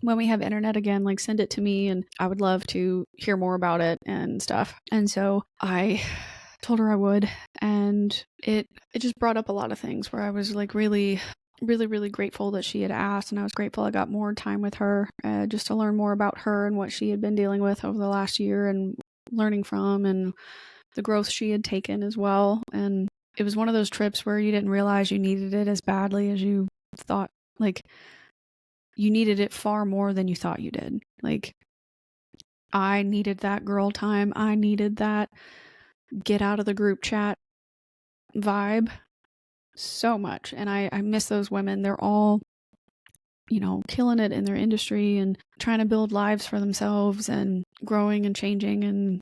when we have internet again, like send it to me. And I would love to hear more about it and stuff. And so I told her I would. And it just brought up a lot of things where I was like really grateful that she had asked, and I was grateful I got more time with her just to learn more about her and what she had been dealing with over the last year and learning from, and the growth she had taken as well. And it was one of those trips where you didn't realize you needed it as badly as you thought. Like, you needed it far more than you thought you did. Like, I needed that girl time. I needed that get out of the group chat vibe so much. And I miss those women. They're all, killing it in their industry and trying to build lives for themselves and growing and changing. And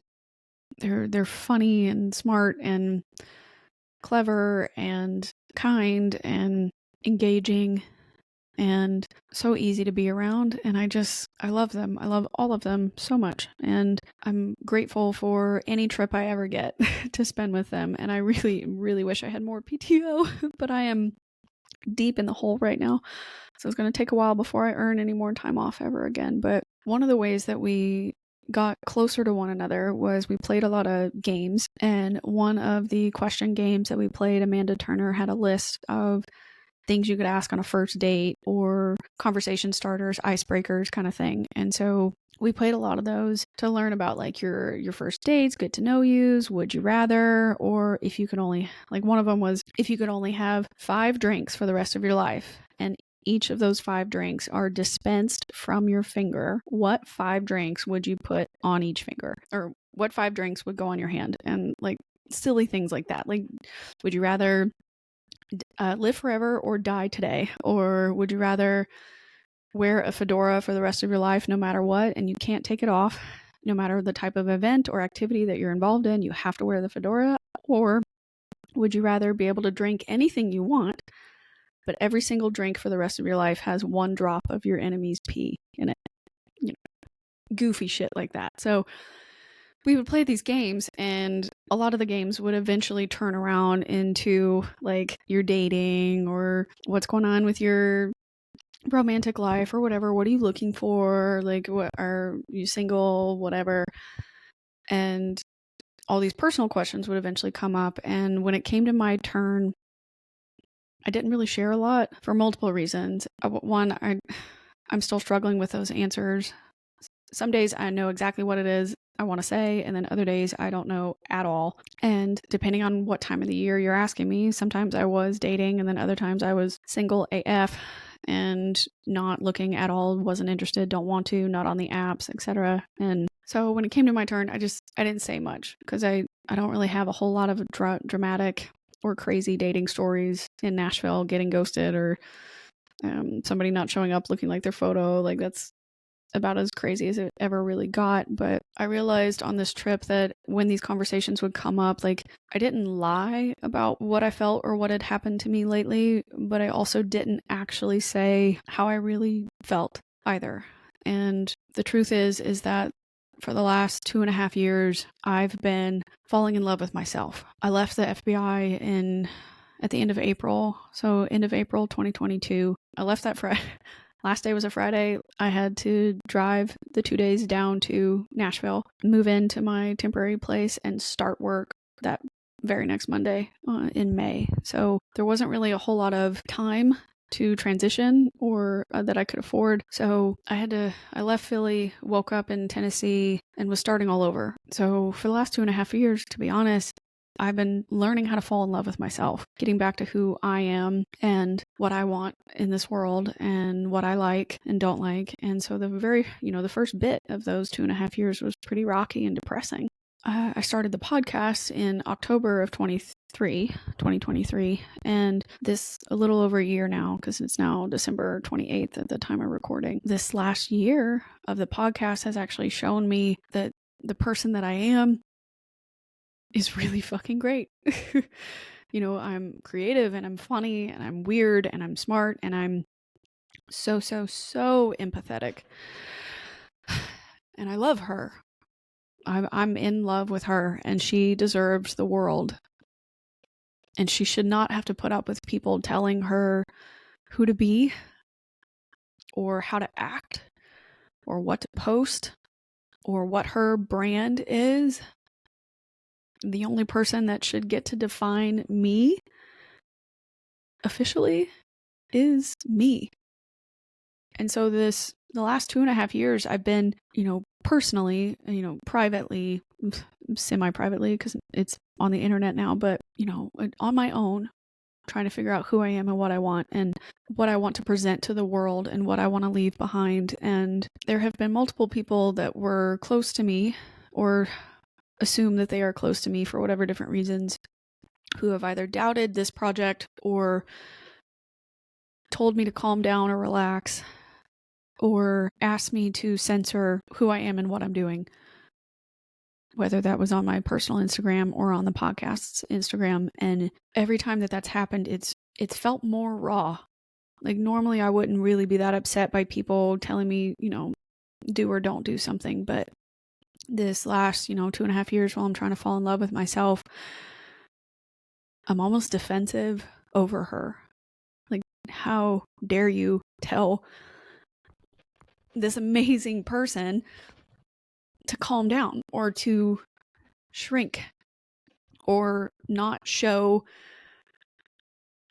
they're funny and smart and clever and kind and engaging and so easy to be around. And I love them. I love all of them so much. And I'm grateful for any trip I ever get to spend with them. And I really, really wish I had more PTO, but I am deep in the hole right now. So it's going to take a while before I earn any more time off ever again. But one of the ways that we got closer to one another was we played a lot of games. And one of the question games that we played, Amanda Turner had a list of things you could ask on a first date or conversation starters, icebreakers kind of thing. And so we played a lot of those to learn about like your first dates, get to know yous, would you rather, or if you could only, like one of them was if you could only have 5 drinks for the rest of your life and each of those 5 drinks are dispensed from your finger, what 5 drinks would you put on each finger? Or what 5 drinks would go on your hand? And like silly things like that. Like, would you rather live forever or die today? Or would you rather wear a fedora for the rest of your life no matter what, and you can't take it off no matter the type of event or activity that you're involved in, you have to wear the fedora? Or would you rather be able to drink anything you want, but every single drink for the rest of your life has 1 drop of your enemy's pee in it? Goofy shit like that. So we would play these games, and a lot of the games would eventually turn around into like your dating or what's going on with your romantic life or whatever. What are you looking for? Like, what are you single? Whatever. And all these personal questions would eventually come up. And when it came to my turn, I didn't really share a lot for multiple reasons. One, I'm still struggling with those answers. Some days I know exactly what it is I want to say, and then other days I don't know at all. And depending on what time of the year you're asking me, sometimes I was dating, and then other times I was single AF and not looking at all, wasn't interested, don't want to, not on the apps, etc. And so when it came to my turn, I didn't say much because I don't really have a whole lot of dramatic or crazy dating stories in Nashville, getting ghosted or somebody not showing up looking like their photo. Like, that's about as crazy as it ever really got. But I realized on this trip that when these conversations would come up, like, I didn't lie about what I felt or what had happened to me lately, but I also didn't actually say how I really felt either. And the truth is that for the last 2.5 years, I've been falling in love with myself. I left the FBI at the end of April. So end of April 2022. I left that Friday. Last day was a Friday. I had to drive the 2 days down to Nashville, move into my temporary place, and start work that very next Monday in May. So there wasn't really a whole lot of time to transition or that I could afford. So I left Philly, woke up in Tennessee, and was starting all over. So for the last 2.5 years, to be honest, I've been learning how to fall in love with myself, getting back to who I am and what I want in this world and what I like and don't like. And so the first bit of those 2.5 years was pretty rocky and depressing. I started the podcast in October of 2023, and this a little over a year now, because it's now December 28th at the time of recording. This last year of the podcast has actually shown me that the person that I am is really fucking great. I'm creative and I'm funny and I'm weird and I'm smart and I'm so empathetic. And I love her. I'm in love with her, and she deserves the world. And she should not have to put up with people telling her who to be or how to act or what to post or what her brand is. The only person that should get to define me officially is me. And so the last 2.5 years, I've been, personally, privately, semi-privately, because it's on the internet now, but, on my own, trying to figure out who I am and what I want to present to the world and what I want to leave behind. And there have been multiple people that were close to me or assume that they are close to me for whatever different reasons, who have either doubted this project or told me to calm down or relax or asked me to censor who I am and what I'm doing. Whether that was on my personal Instagram or on the podcast's Instagram. And every time that that's happened, it's felt more raw. Like normally I wouldn't really be that upset by people telling me, do or don't do something. But this last, 2.5 years while I'm trying to fall in love with myself, I'm almost defensive over her. Like, how dare you tell this amazing person to calm down or to shrink or not show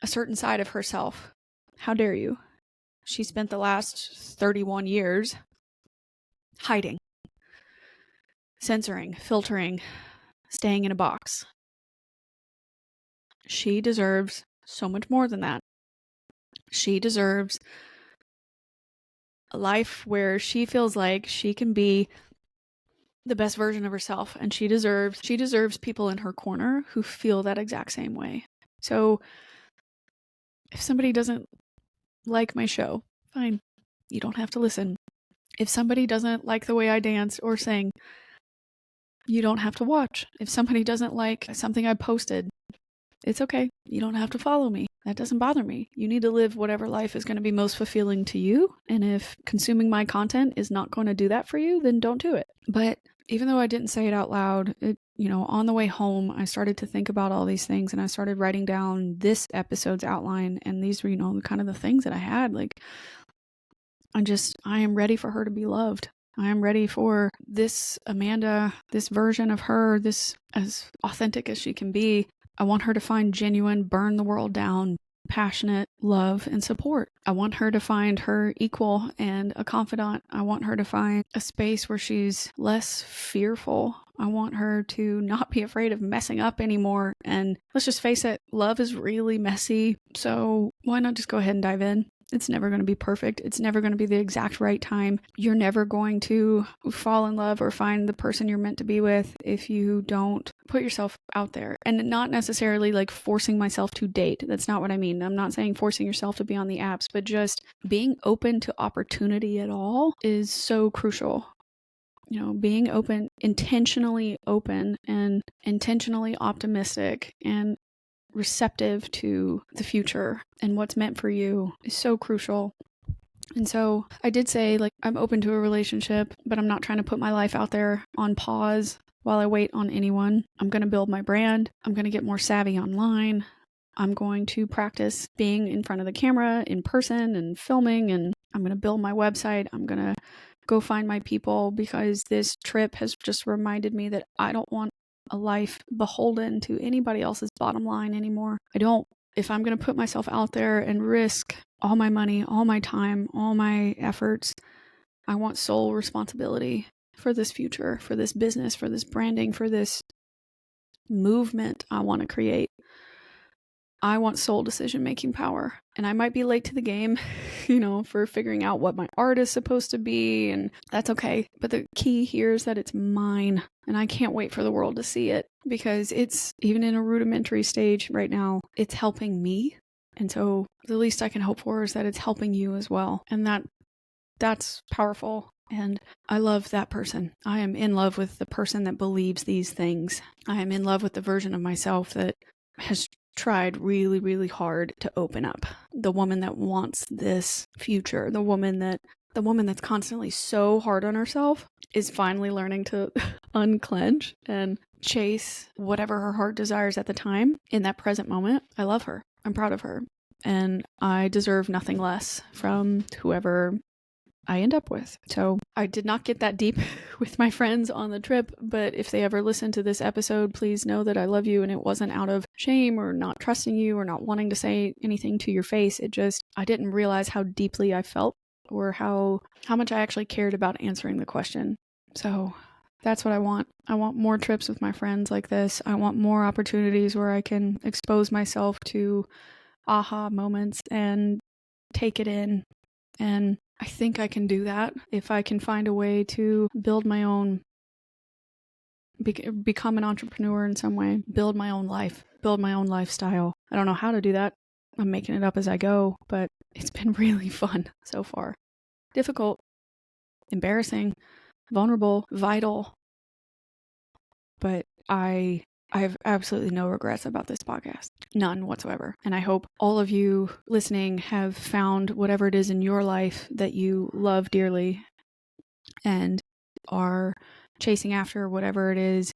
a certain side of herself. How dare you? She spent the last 31 years hiding, censoring, filtering, staying in a box. She deserves so much more than that. She deserves a life where she feels like she can be the best version of herself, and she deserves people in her corner who feel that exact same way. So if somebody doesn't like my show, fine. You don't have to listen. If somebody doesn't like the way I dance or sing, you don't have to watch. If somebody doesn't like something I posted, it's okay. You don't have to follow me. That doesn't bother me. You need to live whatever life is going to be most fulfilling to you. And if consuming my content is not going to do that for you, then don't do it. But even though I didn't say it out loud, on the way home, I started to think about all these things, and I started writing down this episode's outline. And these were, kind of the things that I had. Like, I am ready for her to be loved. I am ready for this Amanda, this version of her, this as authentic as she can be. I want her to find genuine, burn the world down, passionate love and support. I want her to find her equal and a confidant. I want her to find a space where she's less fearful. I want her to not be afraid of messing up anymore. And let's just face it, love is really messy. So why not just go ahead and dive in? It's never going to be perfect. It's never going to be the exact right time. You're never going to fall in love or find the person you're meant to be with if you don't put yourself out there. And not necessarily like forcing myself to date. That's not what I mean. I'm not saying forcing yourself to be on the apps, but just being open to opportunity at all is so crucial. Being open, intentionally open and intentionally optimistic and receptive to the future and what's meant for you is so crucial. And so I did say, I'm open to a relationship, but I'm not trying to put my life out there on pause while I wait on anyone. I'm going to build my brand. I'm going to get more savvy online. I'm going to practice being in front of the camera in person and filming, and I'm going to build my website. I'm going to go find my people, because this trip has just reminded me that I don't want a life beholden to anybody else's bottom line anymore. If I'm going to put myself out there and risk all my money, all my time, all my efforts, I want sole responsibility for this future, for this business, for this branding, for this movement I want to create. I want sole decision-making power. And I might be late to the game, for figuring out what my art is supposed to be, and that's okay. But the key here is that it's mine, and I can't wait for the world to see it, because it's, even in a rudimentary stage right now, it's helping me. And so the least I can hope for is that it's helping you as well. And that's powerful. And I love that person. I am in love with the person that believes these things. I am in love with the version of myself that has tried really, really hard to open up. The woman that wants this future, the woman that's constantly so hard on herself is finally learning to unclench and chase whatever her heart desires at the time in that present moment. I love her. I'm proud of her. And I deserve nothing less from whoever I end up with. So I did not get that deep with my friends on the trip, but if they ever listen to this episode, please know that I love you, and it wasn't out of shame or not trusting you or not wanting to say anything to your face. I didn't realize how deeply I felt, or how much I actually cared about answering the question. So that's what I want. I want more trips with my friends like this. I want more opportunities where I can expose myself to aha moments and take it in. And I think I can do that if I can find a way to build my own, become an entrepreneur in some way, build my own life, build my own lifestyle. I don't know how to do that. I'm making it up as I go, but it's been really fun so far. Difficult, embarrassing, vulnerable, vital, but I have absolutely no regrets about this podcast. None whatsoever. And I hope all of you listening have found whatever it is in your life that you love dearly and are chasing after whatever it is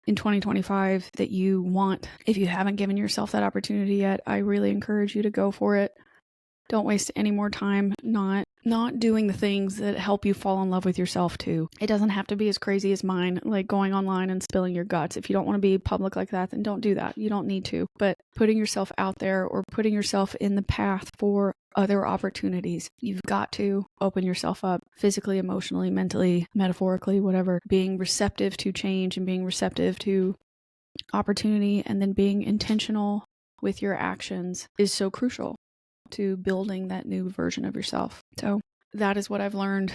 in 2025 that you want. If you haven't given yourself that opportunity yet, I really encourage you to go for it. Don't waste any more time not doing the things that help you fall in love with yourself too. It doesn't have to be as crazy as mine, like going online and spilling your guts. If you don't want to be public like that, then don't do that. You don't need to. But putting yourself out there or putting yourself in the path for other opportunities, you've got to open yourself up physically, emotionally, mentally, metaphorically, whatever. Being receptive to change and being receptive to opportunity and then being intentional with your actions is so crucial to building that new version of yourself. So that is what I've learned,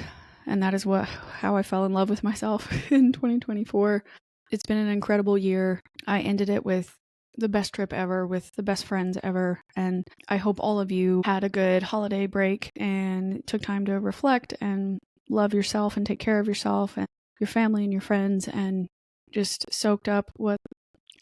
and that is how I fell in love with myself in 2024. It's been an incredible year. I ended it with the best trip ever, with the best friends ever, and I hope all of you had a good holiday break and took time to reflect and love yourself and take care of yourself and your family and your friends, and just soaked up what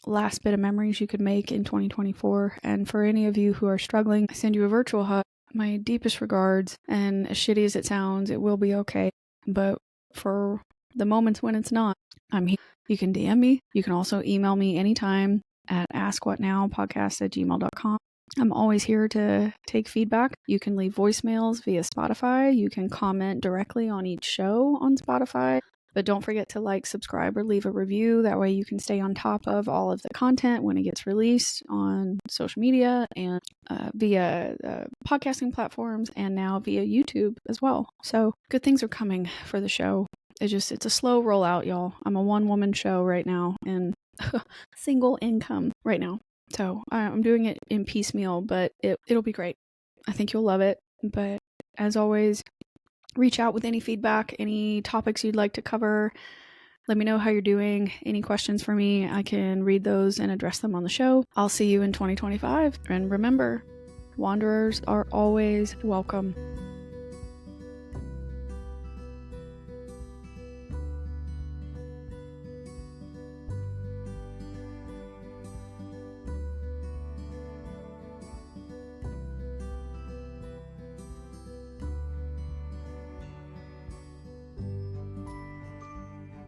last bit of memories you could make in 2024. And for any of you who are struggling, I send you a virtual hug. My deepest regards, and as shitty as it sounds, it will be okay. But for the moments when it's not, I'm here. You can DM me. You can also email me anytime at askwhatnowpodcast@gmail.com. I'm always here to take feedback. You can leave voicemails via Spotify. You can comment directly on each show on Spotify. But don't forget to like, subscribe, or leave a review. That way you can stay on top of all of the content when it gets released on social media and via podcasting platforms, and now via YouTube as well. So good things are coming for the show. It's a slow rollout, y'all. I'm a one-woman show right now and single income right now. So I'm doing it in piecemeal, but it'll be great. I think you'll love it. But as always, reach out with any feedback, any topics you'd like to cover. Let me know how you're doing. Any questions for me, I can read those and address them on the show. I'll see you in 2025. And remember, wanderers are always welcome.